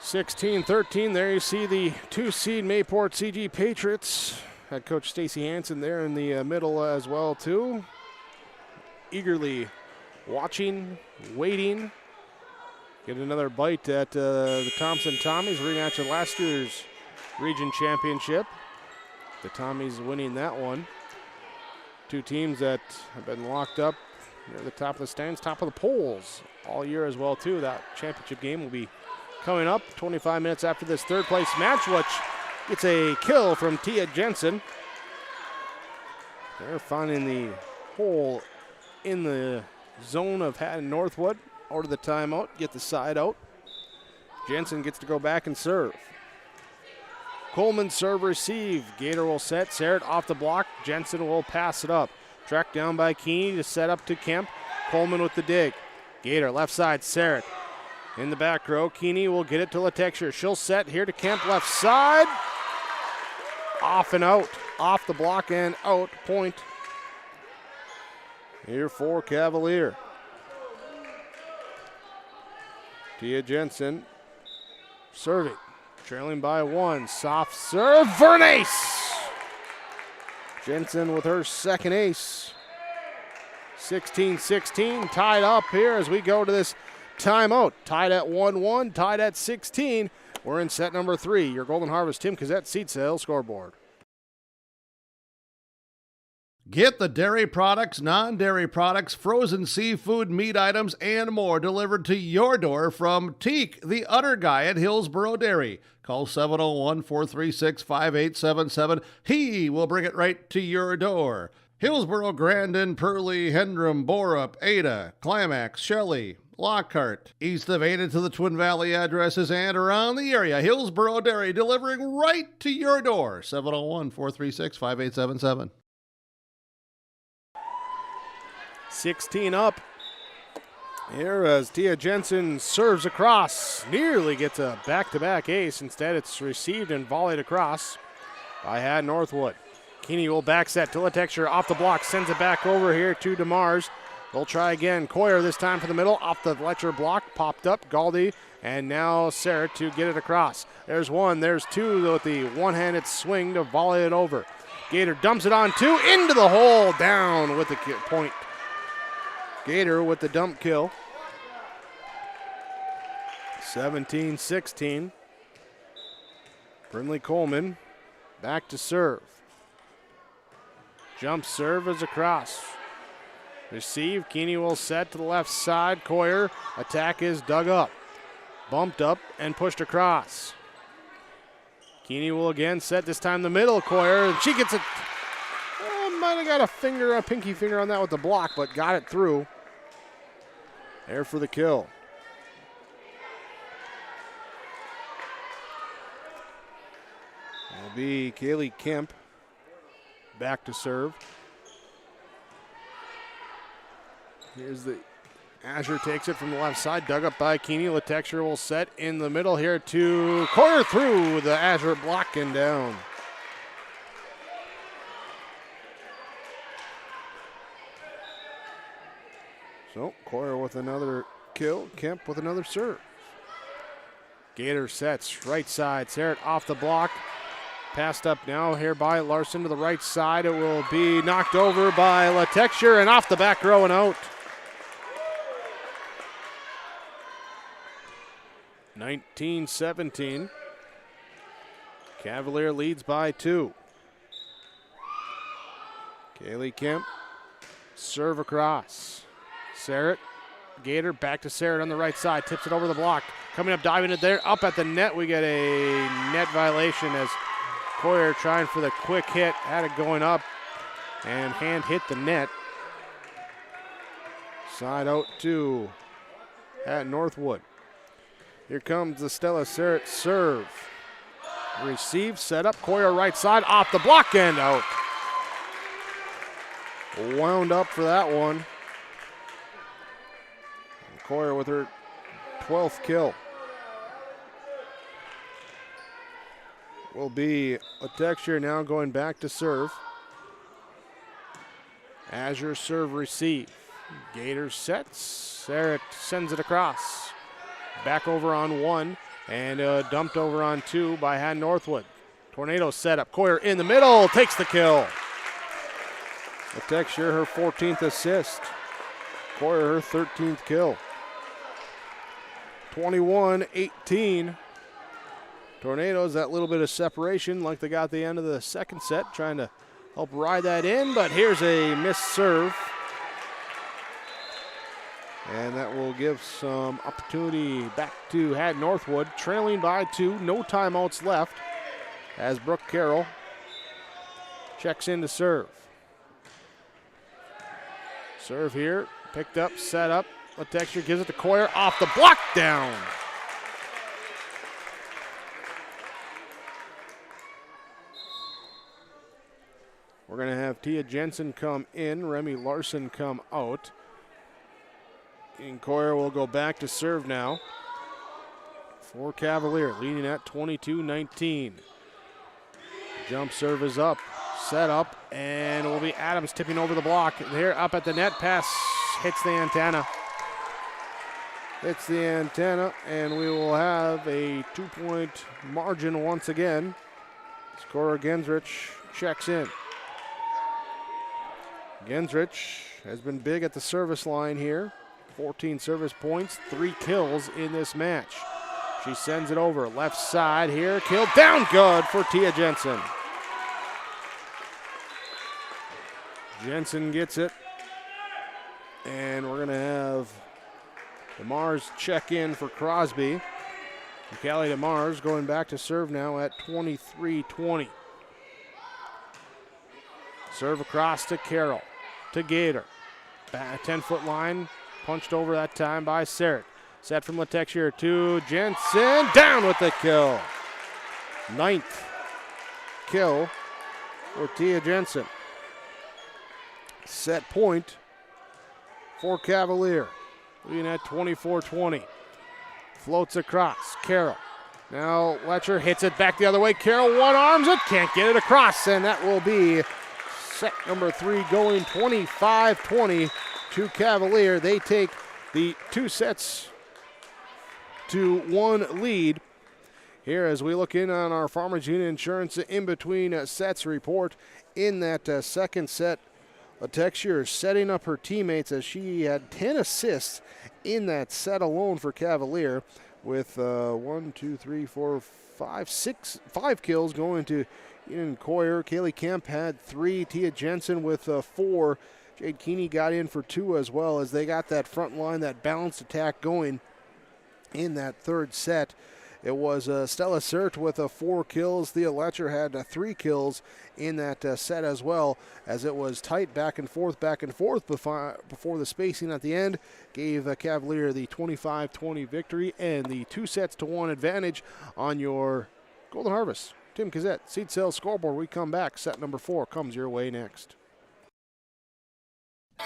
16-13, there you see the 2-seed Mayport CG Patriots. Head coach Stacy Hansen there in the middle as well, too. Eagerly watching, waiting. Get another bite at the Thompson Tommies, rematch of last year's region championship. The Tommies winning that one. 2 teams that have been locked up near the top of the stands, top of the polls all year as well, too. That championship game will be coming up 25 minutes after this third place match, which gets a kill from Tia Jensen. They're finding the hole in the zone of Hatton Northwood. Order the timeout, get the side out. Jensen gets to go back and serve. Coleman serve receive. Gator will set. Serrett off the block. Jensen will pass it up. Tracked down by Keeney to set up to Kemp. Coleman with the dig. Gator left side. Serrett in the back row. Keeney will get it to Latexture. She'll set here to Kemp left side. Off and out. Off the block and out. Point here for Cavalier. Tia Jensen serving. Trailing by 1. Soft serve for an ace. Jensen with her second ace. 16-16. Tied up here as we go to this timeout. Tied at 1-1. Tied at 16. We're in set number 3. Your Golden Harvest Tim Cassette Seed Sale scoreboard. Get the dairy products, non-dairy products, frozen seafood, meat items, and more delivered to your door from Teak, the Udder Guy at Hillsboro Dairy. Call 701-436-5877. He will bring it right to your door. Hillsboro, Grandin, Purley, Hendrum, Borup, Ada, Climax, Shelley, Lockhart. East of Ada to the Twin Valley addresses and around the area. Hillsboro Dairy delivering right to your door. 701-436-5877. 16 up. Here as Tia Jensen serves across. Nearly gets a back-to-back ace. Instead, it's received and volleyed across by Hatton Northwood. Keeney will back set to Latexture off the block. Sends it back over here to DeMars. They'll try again. Coyer this time for the middle. Off the Letcher block. Popped up. Galdi. And now Sarah to get it across. There's 1. There's 2 with the one-handed swing to volley it over. Gator dumps it on 2. Into the hole. Down with the point. Gator with the dump kill. 17-16. Brinley Coleman back to serve. Jump serve is across. Receive. Keeney will set to the left side. Coyer. Attack is dug up. Bumped up and pushed across. Keeney will again set, this time the middle. Coyer. And she gets it. Might have got a pinky finger on that with the block, but got it through. There for the kill. be Kaylee Kemp back to serve. Here's the Azure takes it from the left side, dug up by Keeney. Latexture will set in the middle here to corner through the Azure block and down. So Coyer with another kill, Kemp with another serve. Gator sets right side, Sarrett off the block. Passed up now here by Larson to the right side. It will be knocked over by Latexture and off the back row and out. 19-17. Cavalier leads by 2. Kaylee Kemp, serve across. Sarrett, Gator back to Sarrett on the right side, tips it over the block. Coming up, diving it there, up at the net. We get a net violation as Coyer trying for the quick hit, had it going up, and hand hit the net. Side out to at Northwood. Here comes the Stella Sarrett serve. Receive, set up, Coyer right side, off the block and out. Wound up for that one. Coyer with her 12th kill. Will be a texture now going back to serve. Azure serve receive. Gator sets. Sarrett sends it across. Back over on 1 and dumped over on 2 by Hatton Northwood. Tornado set up. Coyer in the middle takes the kill. A texture her 14th assist. Coyer her 13th kill. 21-18. Tornadoes, that little bit of separation like they got at the end of the second set, trying to help ride that in, but here's a missed serve. And that will give some opportunity back to Hatton Northwood, trailing by 2, no timeouts left, as Brooke Carroll checks in to serve. Serve here, picked up, set up. Latexture gives it to Coyer, off the block, down. We're going to have Tia Jensen come in, Remy Larson come out. And Coyer will go back to serve now for Cavalier, leading at 22-19. Jump serve is up, set up, and it will be Adams tipping over the block. Here up at the net, pass hits the antenna. Hits the antenna, and we will have a 2-point margin once again. Scorer Gensrich checks in. Gensrich has been big at the service line here. 14 service points, 3 kills in this match. She sends it over, left side here, kill down good for Tia Jensen. Jensen gets it, and we're going to have DeMars check in for Crosby. Callie DeMars going back to serve now at 23-20. Serve across to Carroll, to Gator. 10-foot line, punched over that time by Sarrett. Set from Latexture to Jensen, down with the kill. 9th kill for Tia Jensen. Set point for Cavalier. Leading at 24-20. Floats across. Carroll. Now Letcher hits it back the other way. Carroll one-arms it. Can't get it across. And that will be set number 3 going 25-20 to Cavalier. They take the 2-1 lead. Here as we look in on our Farmers Union Insurance in-between sets report. In that second set, Latexture setting up her teammates as she had 10 assists in that set alone for Cavalier, with 5 kills going to Ian Coyer. Kaylee Kemp had 3. Tia Jensen with 4. Jade Keeney got in for 2 as well, as they got that front line, that balanced attack going in that third set. It was Stella Sert with 4 kills. Thea Letcher had 3 kills in that set as well, as it was tight back and forth before the spacing at the end gave Cavalier the 25-20 victory and the 2-1 advantage on your Golden Harvest Tim Kazette, Seed Sales Scoreboard. We come back. Set number 4 comes your way next.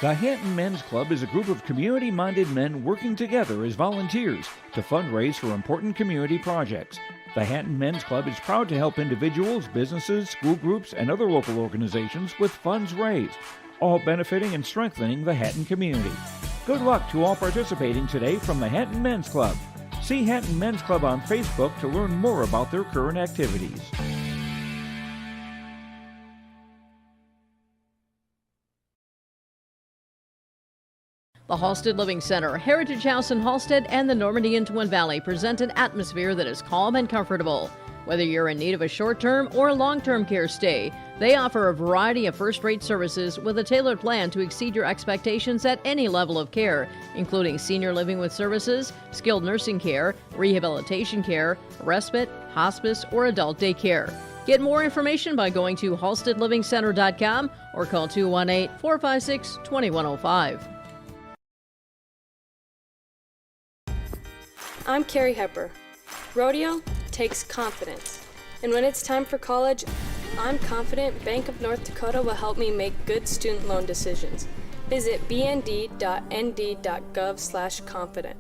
The Hatton Men's Club is a group of community-minded men working together as volunteers to fundraise for important community projects. The Hatton Men's Club is proud to help individuals, businesses, school groups, and other local organizations with funds raised, all benefiting and strengthening the Hatton community. Good luck to all participating today from the Hatton Men's Club. See Hatton Men's Club on Facebook to learn more about their current activities. The Halstead Living Center, Heritage House in Halstead, and the Normandy in Twin Valley present an atmosphere that is calm and comfortable. Whether you're in need of a short-term or long-term care stay, they offer a variety of first-rate services with a tailored plan to exceed your expectations at any level of care, including senior living with services, skilled nursing care, rehabilitation care, respite, hospice, or adult daycare. Get more information by going to halsteadlivingcenter.com or call 218-456-2105. I'm Carrie Hepper. Rodeo takes confidence. And when it's time for college, I'm confident Bank of North Dakota will help me make good student loan decisions. Visit bnd.nd.gov/confident.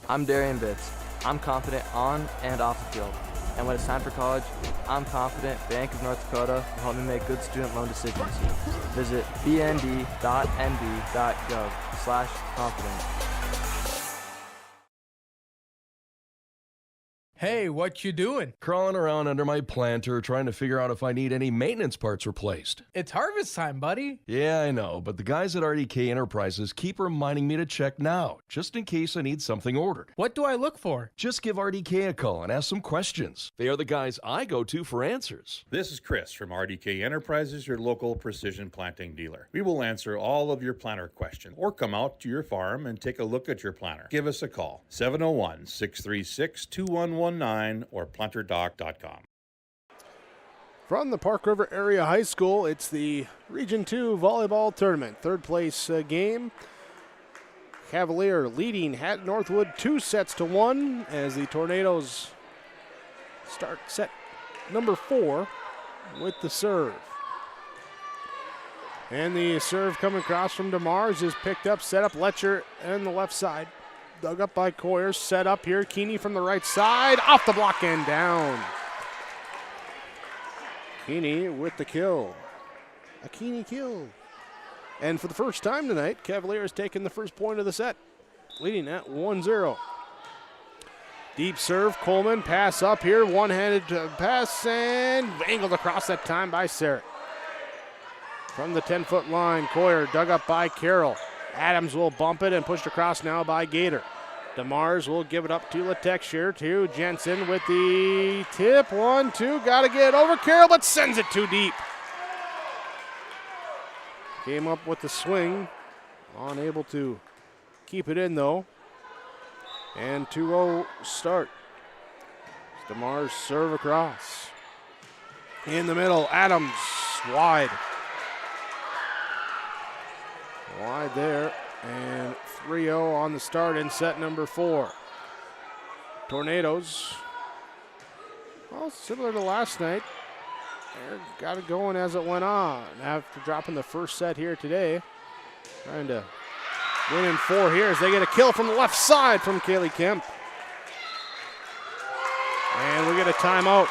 I'm Darian Bitts. I'm confident on and off the field. And when it's time for college, I'm confident Bank of North Dakota will help me make good student loan decisions. Visit bnd.nd.gov/confident. Hey, what you doing? Crawling around under my planter trying to figure out if I need any maintenance parts replaced. It's harvest time, buddy. Yeah, I know, but the guys at RDK Enterprises keep reminding me to check now, just in case I need something ordered. What do I look for? Just give RDK a call and ask some questions. They are the guys I go to for answers. This is Chris from RDK Enterprises, your local precision planting dealer. We will answer all of your planter questions or come out to your farm and take a look at your planter. Give us a call, 701-636-2119 or planterdoc.com. From the Park River Area High School, it's the Region 2 Volleyball Tournament. Third place game. Cavalier leading Hatton Northwood 2-1 as the Tornadoes start set number 4 with the serve. And the serve coming across from DeMars is picked up, set up Letcher on the left side. Dug up by Coyer, set up here. Keeney from the right side, off the block and down. Keeney with the kill. A Keeney kill. And for the first time tonight, Cavalier has taken the first point of the set, leading at 1-0. Deep serve, Coleman, pass up here, one-handed pass, and angled across that time by Sarrett. From the 10-foot line, Coyer dug up by Carroll. Adams will bump it and pushed across now by Gator. DeMars will give it up to Letexture, to Jensen with the tip. 1-2, got to get it over Carroll, but sends it too deep. Came up with the swing, unable to keep it in though. And 2-0 start. DeMars serve across. In the middle, Adams wide. Wide there, and 3-0 on the start in set number 4. Tornadoes, well, similar to last night, they got it going as it went on. After dropping the first set here today, trying to win in 4 here as they get a kill from the left side from Kaylee Kemp. And we get a timeout.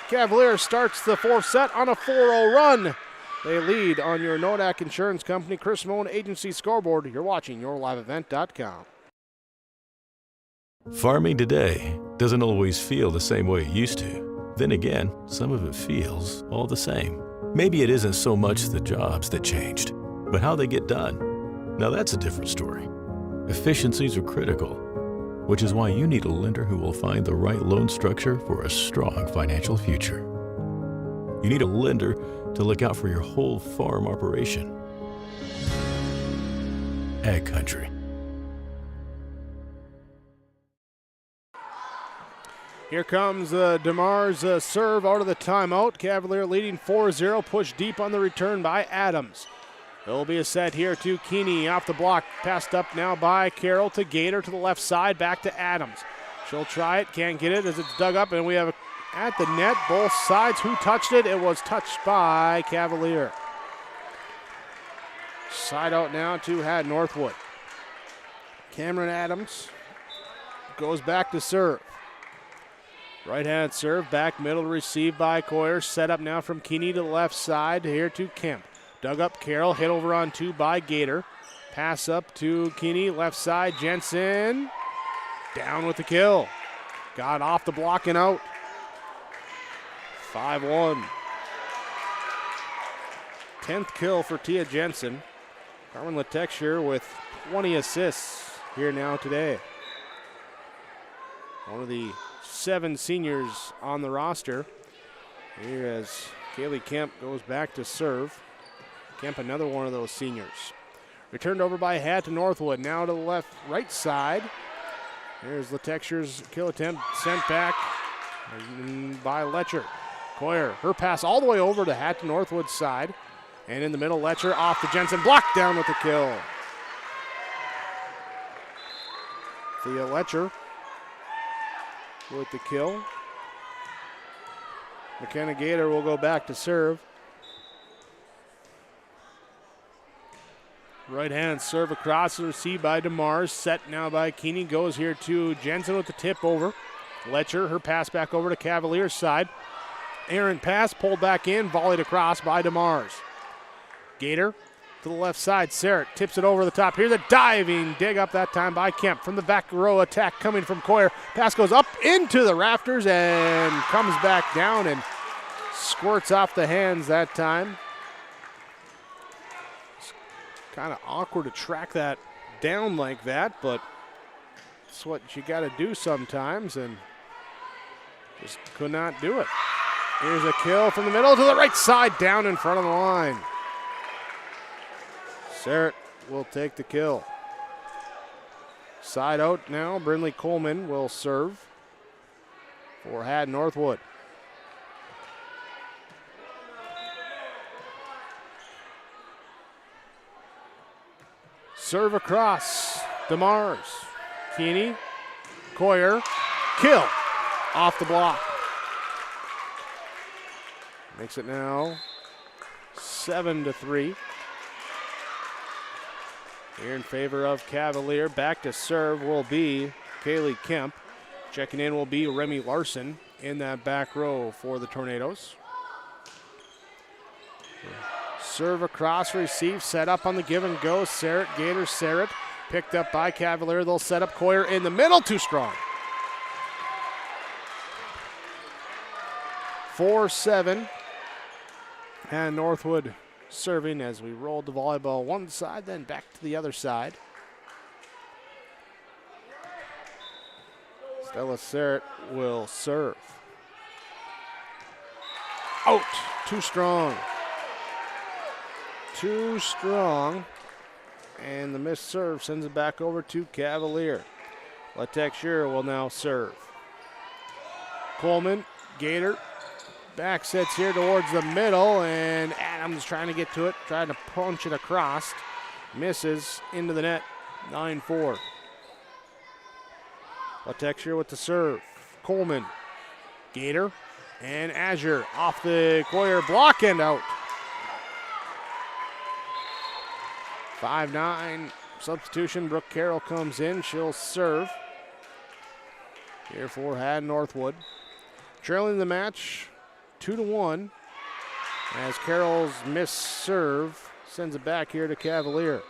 Cavalier starts the 4th set on a 4-0 run. They lead on your Nodak Insurance Company, Chris Moen Agency scoreboard. You're watching YourLiveEvent.com. Farming today doesn't always feel the same way it used to. Then again, some of it feels all the same. Maybe it isn't so much the jobs that changed, but how they get done. Now that's a different story. Efficiencies are critical, which is why you need a lender who will find the right loan structure for a strong financial future. You need a lender to look out for your whole farm operation. Ag Country. Here comes DeMars' serve out of the timeout. Cavalier leading 4-0, pushed deep on the return by Adams. There'll be a set here to Keeney off the block, passed up now by Carroll to Gator to the left side, back to Adams. She'll try it, can't get it as it's dug up, and we have at the net, both sides. Who touched it? It was touched by Cavalier. Side out now to Hatton Northwood. Cameron Adams goes back to serve. Right-hand serve, back middle, received by Coyer. Set up now from Keeney to the left side, here to Kemp. Dug up Carroll, hit over on 2 by Gator. Pass up to Keeney, left side, Jensen. Down with the kill. Got off the block and out. 5-1. 10th kill for Tia Jensen. Carmen Letexture with 20 assists here now today. One of the 7 seniors on the roster. Here as Kaylee Kemp goes back to serve. Kemp, another one of those seniors. Returned over by Hatton Northwood. Now to the right side. Here's Letexture's kill attempt sent back by Letcher. Coyer, her pass all the way over to Hatton Northwood's side. And in the middle, Letcher off to Jensen. Blocked down with the kill. Thea Letcher with the kill. McKenna Gator will go back to serve. Right hand serve across, received by DeMars. Set now by Keeney. Goes here to Jensen with the tip over. Letcher, her pass back over to Cavalier's side. Aaron pass, pulled back in, volleyed across by DeMars. Gator to the left side. Sarrett tips it over the top. Here's a diving dig up that time by Kemp. From the back row attack coming from Coyer. Pass goes up into the rafters and comes back down and squirts off the hands that time. It's kind of awkward to track that down like that, but it's what you got to do sometimes, and just could not do it. Here's a kill from the middle to the right side, down in front of the line. Sarrett will take the kill. Side out now, Brindley Coleman will serve for Hatton Northwood. Serve across, DeMars. Keeney, Coyer, kill off the block. Makes it now 7-3. Here in favor of Cavalier. Back to serve will be Kaylee Kemp. Checking in will be Remy Larson in that back row for the Tornadoes. Serve across, receive, set up on the give and go. Sarrett, Gator, Sarrett. Picked up by Cavalier. They'll set up Coyer in the middle. Too strong. 4-7. And Northwood serving as we rolled the volleyball one side, then back to the other side. Stella Sarrett will serve. Out. Too strong. Too strong. And the missed serve sends it back over to Cavalier. Letexture will now serve. Coleman, Gator. Back sets here towards the middle, and Adams trying to get to it, trying to punch it across. Misses into the net, 9-4. Letexture with the serve. Coleman, Gator, and Azure off the Coyer block and out. 5-9 substitution. Brooke Carroll comes in. She'll serve here for Hatton Northwood. Trailing the match 2-1 as Carroll's missed serve sends it back here to Cavalier.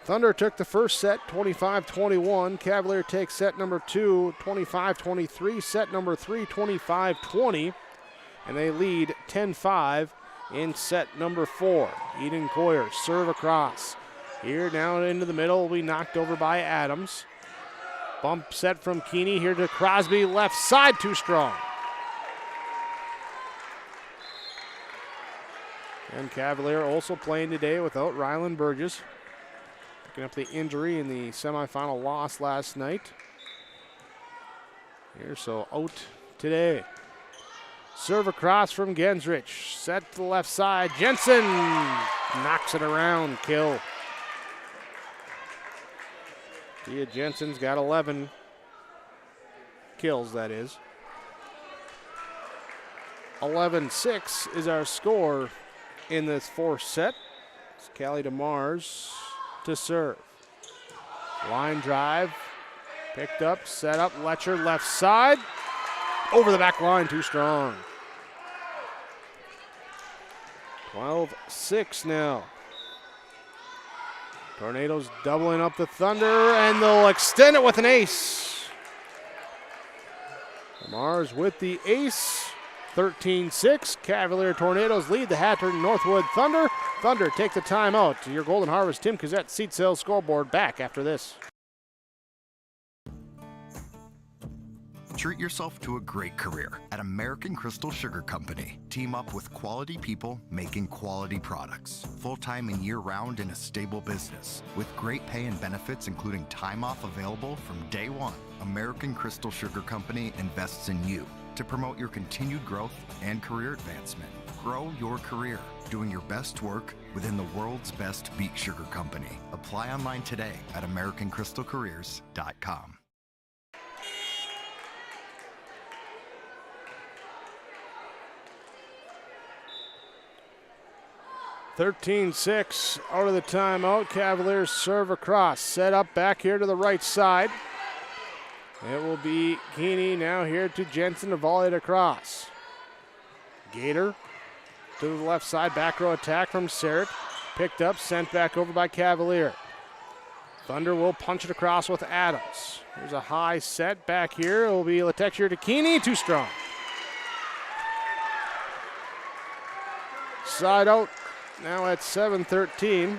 Thunder took the first set 25-21. Cavalier takes set number 2 25-23. Set number 3 25-20. And they lead 10-5 in set number 4. Eden Coyer serve across. Here down into the middle will be knocked over by Adams. Bump set from Keeney here to Crosby. Left side too strong. And Cavalier also playing today without Rylan Burgess. Picking up the injury in the semifinal loss last night. Here, so out today. Serve across from Gensrich. Set to the left side. Jensen knocks it around. Kill. Tia Jensen's got 11. kills, that is. 11-6 is our score in this fourth set. It's Callie DeMars to serve. Line drive, picked up, set up, Letcher left side. Over the back line, too strong. 12-6 now. Tornadoes doubling up the Thunder, and they'll extend it with an ace. Mars with the ace. 13-6. Cavalier Tornadoes lead the Hatton Northwood Thunder. Thunder take the timeout. Your Golden Harvest Tim Cassette Seat Sales Scoreboard back after this. Treat yourself to a great career at American Crystal Sugar Company. Team up with quality people making quality products. Full-time and year-round in a stable business. With great pay and benefits including time off available from day one. American Crystal Sugar Company invests in you to promote your continued growth and career advancement. Grow your career doing your best work within the world's best beet sugar company. Apply online today at AmericanCrystalCareers.com. (13-6) out of the timeout. Cavaliers serve across. Set up back here to the right side. It will be Keeney now here to Jensen to volley it across. Gator to the left side. Back row attack from Sarrett. Picked up, sent back over by Cavalier. Thunder will punch it across with Adams. There's a high set back here. It will be Letexture to Keeney. Too strong. Side out. Now at 7-13.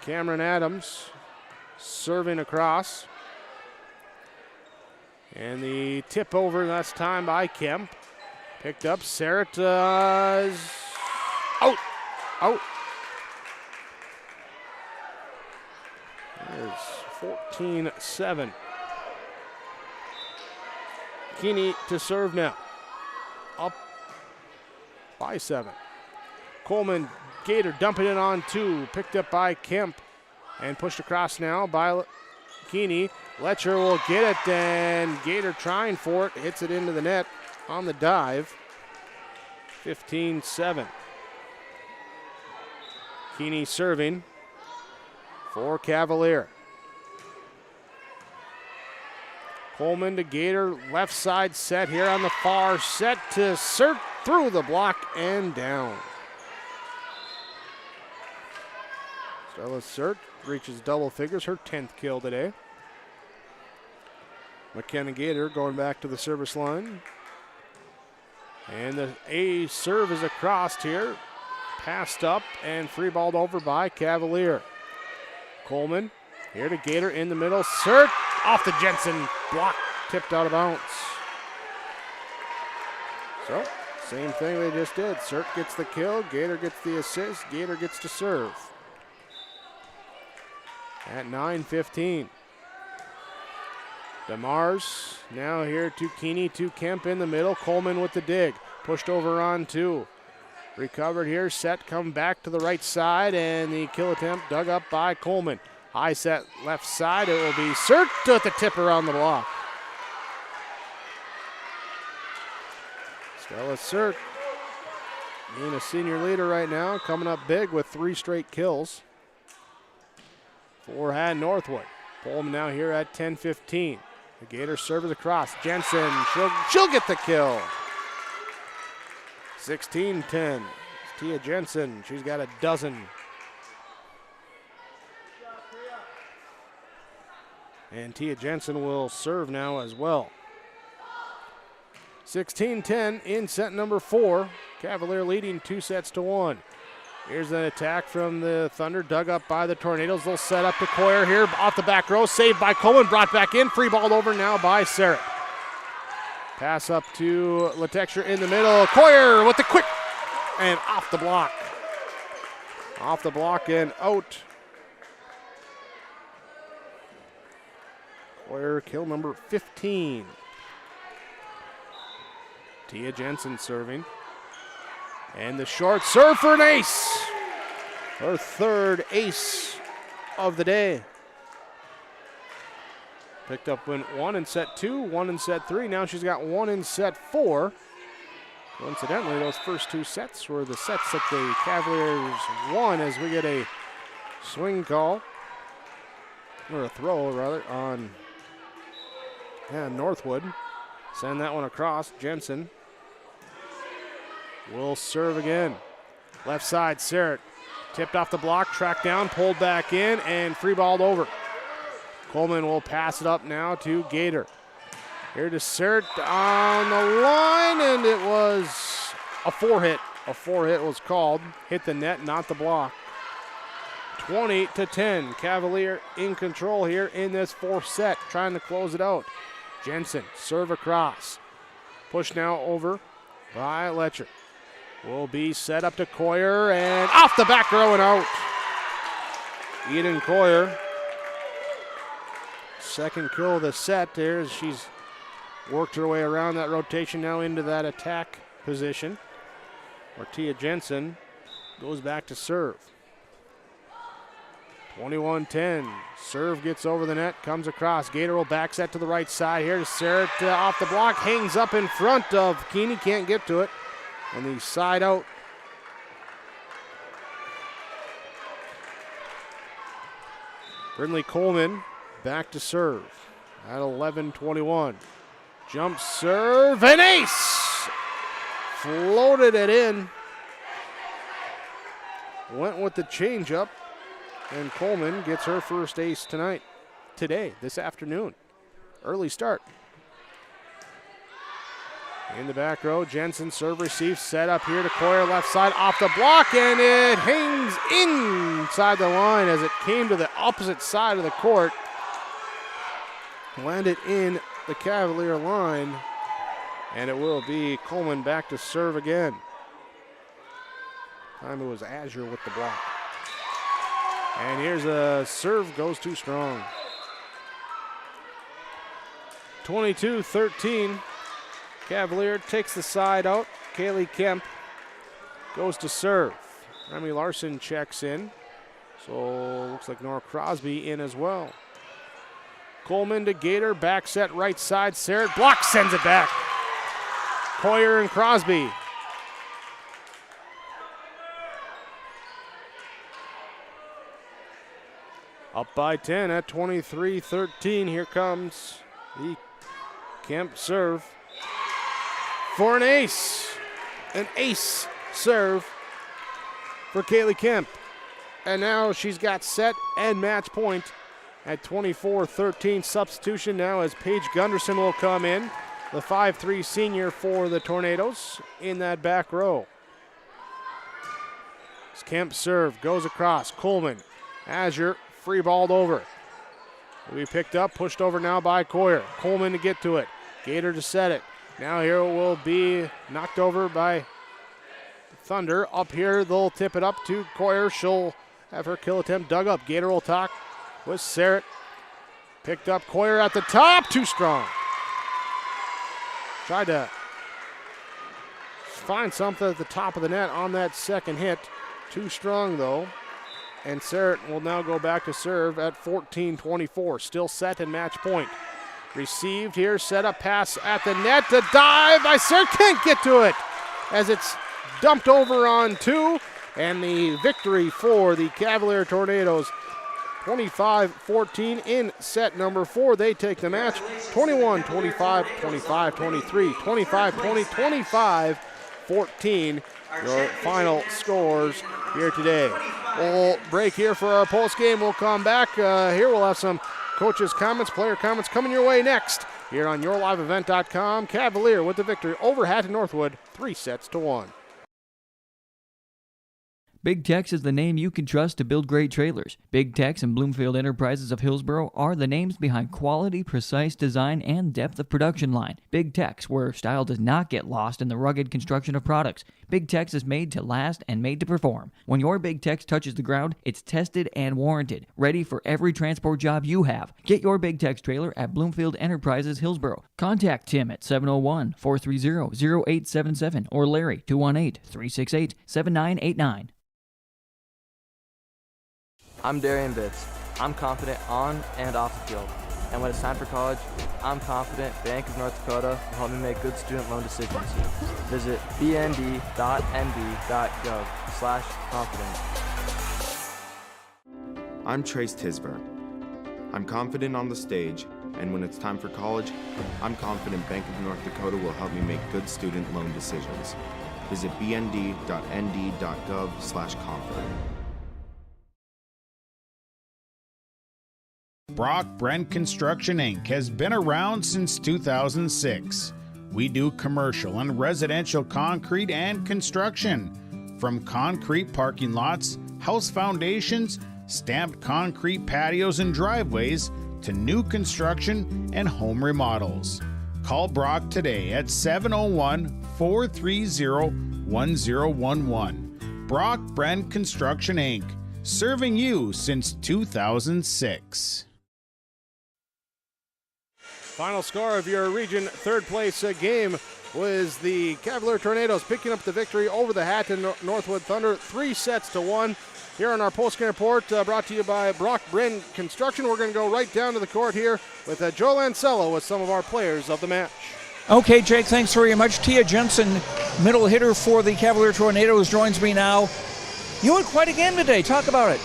Cameron Adams serving across. And the tip over, that's time by Kemp. Picked up, Sarrett is out. There's 14-7. Keeney to serve now. Up by 7. Coleman, Gator dumping it on 2. Picked up by Kemp and pushed across now by Keeney. Letcher will get it, and Gator trying for it. Hits it into the net on the dive. 15-7. Keeney serving for Cavalier. Coleman to Gator, left side set here on the far set to Sert through the block and down. Stella Sert reaches double figures, her 10th kill today. McKenna Gator going back to the service line. And the A serve is across here. Passed up and free balled over by Cavalier. Coleman here to Gator in the middle. Sert off the Jensen block, tipped out of bounds. So, same thing they just did. Sert gets the kill, Gator gets the assist, Gator gets to serve. At 9:15. DeMars now here to Keeney, to Kemp in the middle. Coleman with the dig. Pushed over on 2. Recovered here. Set come back to the right side, and the kill attempt dug up by Coleman. High set left side. It will be Sert at the tip around the block. Stella Sert being a senior leader right now, coming up big with 3 straight kills for Hatton Northwood. Pullman now here at 10:15. The Gator serves across. Jensen, she'll get the kill. 16-10. It's Tia Jensen. She's got a dozen. And Tia Jensen will serve now as well. 16-10 in set number 4. Cavalier leading 2-1. Here's an attack from the Thunder, dug up by the Tornadoes. They'll set up to Coyer here off the back row. Saved by Coleman, brought back in. Free balled over now by Sarrett. Pass up to Letexture in the middle. Coyer with the quick and off the block. Off the block and out. Coyer kill number 15. Tia Jensen serving. And the short serve for an ace. Her 3rd ace of the day. Picked up win 1 in set 2, 1 in set 3. Now she's got 1 in set 4. Coincidentally, those first 2 sets were the sets that the Cavaliers won, as we get a swing call, or a throw rather, on Northwood. Send that one across. Jensen will serve again. Left side, Sarrett. Tipped off the block, tracked down, pulled back in, and free balled over. Coleman will pass it up now to Gator. Here to Sarrett on the line, and it was a 4-hit. A 4-hit was called. Hit the net, not the block. 20-10. Cavalier in control here in this 4th set, trying to close it out. Jensen, serve across. Push now over by Letcher. Will be set up to Coyer, and off the back row and out. Eden Coyer. Second kill of the set there as she's worked her way around that rotation now into that attack position. Martia Jensen goes back to serve. 21-10. Serve gets over the net, comes across. Gator will back set to the right side. Here's Sarrett off the block, hangs up in front of Keeney, can't get to it. And the side out. Brindley Coleman back to serve at 11-21. Jump serve, and ace! Floated it in. Went with the changeup, and Coleman gets her first ace today, this afternoon. Early start. In the back row, Jensen serve receive, set up here to Coyer, left side, off the block, and it hangs inside the line as it came to the opposite side of the court. Landed in the Cavalier line, and it will be Coleman back to serve again. Time it was Azure with the block. And here's a serve, goes too strong. 22-13. Cavalier takes the side out. Kaylee Kemp goes to serve. Remy Larson checks in. So looks like Nora Crosby in as well. Coleman to Gator, back set right side. Sarrett blocks, sends it back. Coyer and Crosby. Up by 10 at 23-13. Here comes the Kemp serve for an ace. An ace serve for Kaylee Kemp. And now she's got set and match point at 24-13. Substitution now as Paige Gunderson will come in, the 5'3" senior for the Tornadoes in that back row. As Kemp serve goes across. Coleman, Azure, free balled over. Will be picked up, pushed over now by Coyer. Coleman to get to it. Gator to set it. Now here will be knocked over by Thunder. Up here, they'll tip it up to Coyer. She'll have her kill attempt dug up. Gator will talk with Sarrett. Picked up Coyer at the top. Too strong. Tried to find something at the top of the net on that second hit. Too strong, though. And Sarrett will now go back to serve at 14-24. Still set and match point. Received here, set up pass at the net. The dive by Sarrett, can't get to it as it's dumped over on 2. And the victory for the Cavalier Tornadoes, 25-14 in set number 4. They take the match 21-25, 25-23, 25-20, 25-14. Your final scores here today. We'll break here for our post game. We'll come back. Here we'll have some coaches' comments, player comments coming your way next here on YourLiveEvent.com. Cavalier with the victory over Hatton Northwood, 3-1. Big Tex is the name you can trust to build great trailers. Big Tex and Bloomfield Enterprises of Hillsboro are the names behind quality, precise design, and depth of production line. Big Tex, where style does not get lost in the rugged construction of products. Big Tex is made to last and made to perform. When your Big Tex touches the ground, it's tested and warranted, ready for every transport job you have. Get your Big Tex trailer at Bloomfield Enterprises Hillsboro. Contact Tim at 701-430-0877 or Larry 218-368-7989. I'm Darian Bitts. I'm confident on and off the field. And when it's time for college, I'm confident Bank of North Dakota will help me make good student loan decisions. Visit bnd.nd.gov/confident. I'm Trace Tisberg. I'm confident on the stage, and when it's time for college, I'm confident Bank of North Dakota will help me make good student loan decisions. Visit bnd.nd.gov/confident. Brock Brent Construction Inc. has been around since 2006. We do commercial and residential concrete and construction, from concrete parking lots, house foundations, stamped concrete patios and driveways, to new construction and home remodels. Call Brock today at 701-430-1011. Brock Brent Construction Inc., serving you since 2006. Final score of your Region third place game was the Cavalier Tornadoes picking up the victory over the Hatton Northwood Thunder, 3-1. Here on our postgame report, brought to you by Brock Brent Construction. We're going to go right down to the court here with Joe Lancello with some of our players of the match. Okay, Jake, thanks very much. Tia Jensen, middle hitter for the Cavalier Tornadoes, joins me now. You had quite a game today. Talk about it.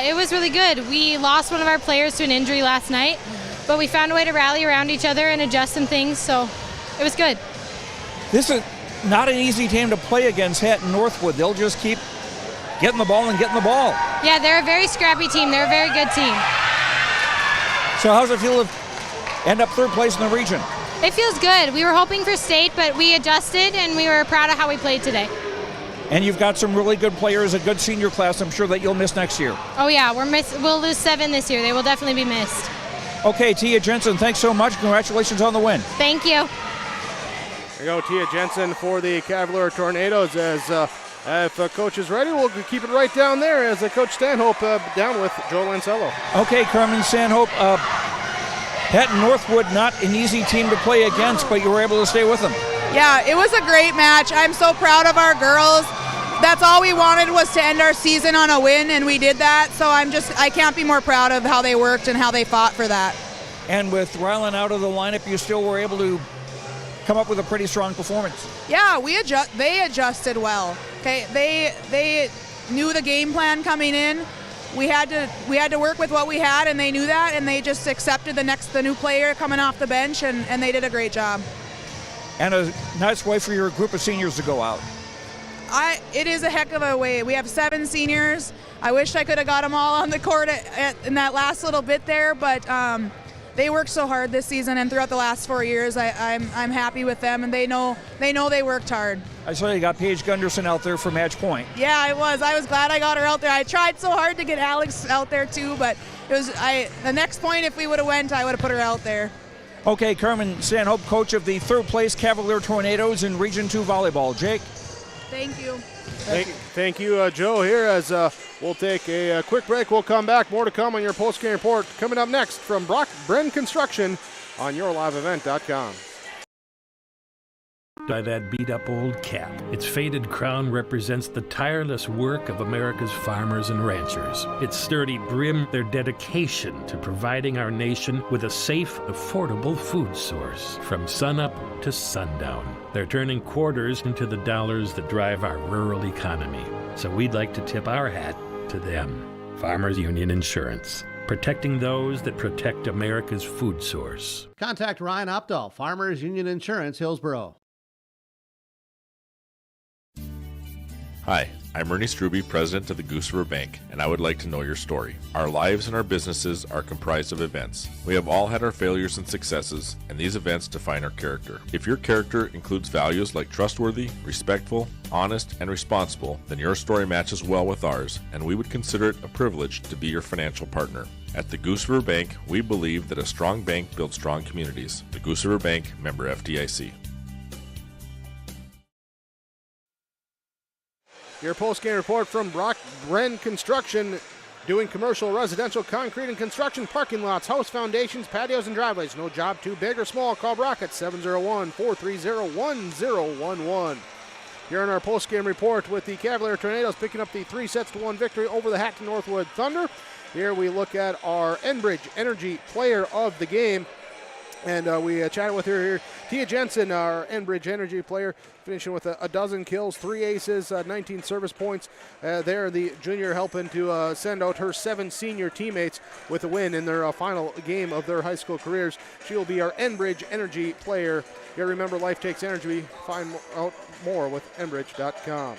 It was really good. We lost one of our players to an injury last night, but we found a way to rally around each other and adjust some things, so it was good. This is not an easy team to play against Hatton Northwood. They'll just keep getting the ball. Yeah, they're a very scrappy team. They're a very good team. So how's it feel to end up third place in the region? It feels good. We were hoping for state, but we adjusted, and we were proud of how we played today. And you've got some really good players, a good senior class I'm sure that you'll miss next year. Oh yeah, we'll lose 7 this year. They will definitely be missed. Okay, Tia Jensen, thanks so much. Congratulations on the win. Thank you. There you go, Tia Jensen for the Cavalier Tornadoes. As if Coach is ready, we'll keep it right down there as Coach Stanhope down with Joe Lancello. Okay, Carmen Stanhope. Hatton Northwood, not an easy team to play against, but you were able to stay with them. Yeah, it was a great match. I'm so proud of our girls. That's all we wanted, was to end our season on a win, and we did that. So I can't be more proud of how they worked and how they fought for that. And with Rylan out of the lineup, you still were able to come up with a pretty strong performance. Yeah, they adjusted well. Okay, they knew the game plan coming in. We had to work with what we had, and they knew that, and they just accepted the new player coming off the bench, and they did a great job. And a nice way for your group of seniors to go out. It is a heck of a way. We have 7 seniors. I wish I could have got them all on the court in that last little bit there, but they worked so hard this season and throughout the last 4 years. I'm happy with them, and they know they worked hard. I saw you got Paige Gunderson out there for match point. Yeah, I was glad I got her out there. I tried so hard to get Alex out there too, but it was the next point, if we would have went, I would have put her out there. Okay, Carmen Stanhope, coach of the third place Cavalier Tornadoes in Region 2 volleyball. Jake? Thank you. Thank you, Joe, here as we'll take a quick break. We'll come back. More to come on your postgame report coming up next from Brock Brent Construction on yourliveevent.com. By that beat-up old cap. Its faded crown represents the tireless work of America's farmers and ranchers. Its sturdy brim, their dedication to providing our nation with a safe, affordable food source from sunup to sundown. They're turning quarters into the dollars that drive our rural economy. So we'd like to tip our hat to them. Farmers Union Insurance. Protecting those that protect America's food source. Contact Ryan Opdahl, Farmers Union Insurance, Hillsboro. Hi, I'm Ernie Struby, president of the Goose River Bank, and I would like to know your story. Our lives and our businesses are comprised of events. We have all had our failures and successes, and these events define our character. If your character includes values like trustworthy, respectful, honest, and responsible, then your story matches well with ours, and we would consider it a privilege to be your financial partner. At the Goose River Bank, we believe that a strong bank builds strong communities. The Goose River Bank, member FDIC. Your post-game report from Brock Brent Construction, doing commercial, residential, concrete, and construction parking lots, house foundations, patios, and driveways. No job too big or small. Call Brock at 701-430-1011. here in our post-game report with the Cavalier Tornadoes picking up the 3-1 victory over the Hatton Northwood Thunder. Here we look at our Enbridge Energy Player of the Game. And we chatted with her here. Tia Jensen, our Enbridge Energy player, finishing with a dozen kills, 3 aces, 19 service points. There, the junior helping to send out her 7 senior teammates with a win in their final game of their high school careers. She will be our Enbridge Energy player. Here, remember, life takes energy. Find out more with enbridge.com.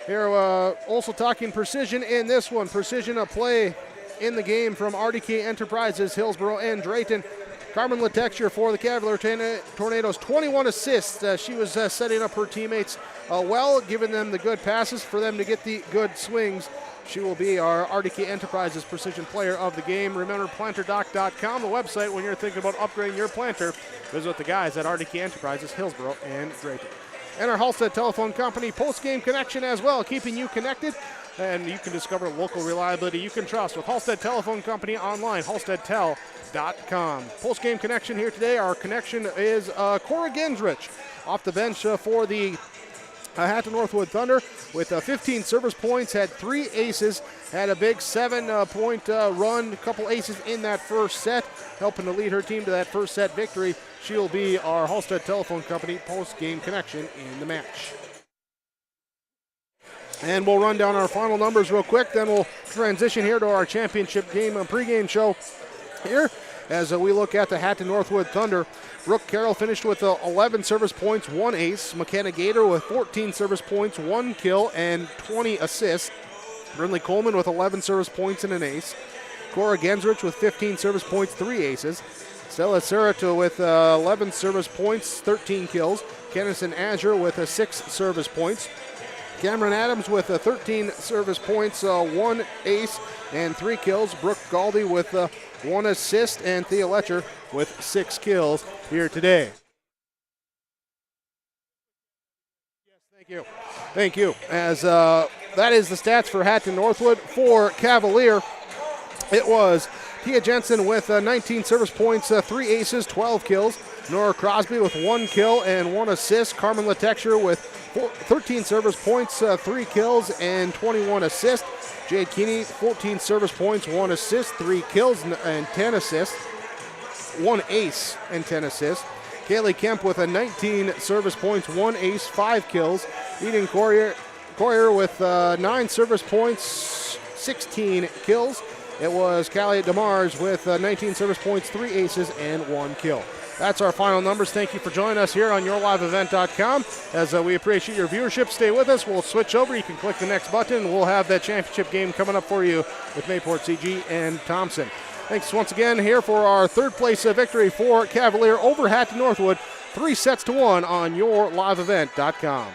Here, also talking precision in this one. Precision of play in the game from RDK Enterprises, Hillsborough and Drayton. Carmen Latexture for the Cavalier Tornadoes, 21 assists. She was setting up her teammates well, giving them the good passes for them to get the good swings. She will be our RDK Enterprises Precision Player of the Game. Remember, planterdoc.com, the website when you're thinking about upgrading your planter. Visit the guys at RDK Enterprises, Hillsborough and Drayton. And our Halstead Telephone Company post-game connection as well, keeping you connected. And you can discover local reliability you can trust with Halstead Telephone Company online, halsteadtel.com. Post-game connection here today. Our connection is Cora Gendrich off the bench for the Hatton Northwood Thunder with 15 service points, had 3 aces, had a big 7-point run, a couple aces in that first set, helping to lead her team to that first set victory. She'll be our Halstead Telephone Company post-game connection in the match. And we'll run down our final numbers real quick, then we'll transition here to our championship game pregame show here as we look at the Hatton Northwood Thunder. Brooke Carroll finished with 11 service points, 1 ace. McKenna Gator with 14 service points, 1 kill, and 20 assists. Brinley Coleman with 11 service points and an ace. Cora Gensrich with 15 service points, 3 aces. Stella Cerrito with 11 service points, 13 kills. Kennison Azure with 6 service points. Cameron Adams with 13 service points, 1 ace and 3 kills. Brooke Galdi with 1 assist, and Thea Letcher with 6 kills here today. Yes, thank you. As that is the stats for Hatton Northwood. For Cavalier, it was Tia Jensen with 19 service points, 3 aces, 12 kills. Nora Crosby with 1 kill and 1 assist. Carmen Latexture with 13 service points, 3 kills, and 21 assists. Jade Keeney, 14 service points, 1 assist, 3 kills, and 10 assists. 1 ace and 10 assists. Kaylee Kemp with 19 service points, 1 ace, 5 kills. Eden Courier with 9 service points, 16 kills. It was Callie DeMars with 19 service points, 3 aces, and 1 kill. That's our final numbers. Thank you for joining us here on yourliveevent.com. As we appreciate your viewership, stay with us. We'll switch over. You can click the next button. We'll have that championship game coming up for you with Mayport CG and Thompson. Thanks once again here for our third place victory for Cavalier over Hatton Northwood. 3-1 on yourliveevent.com.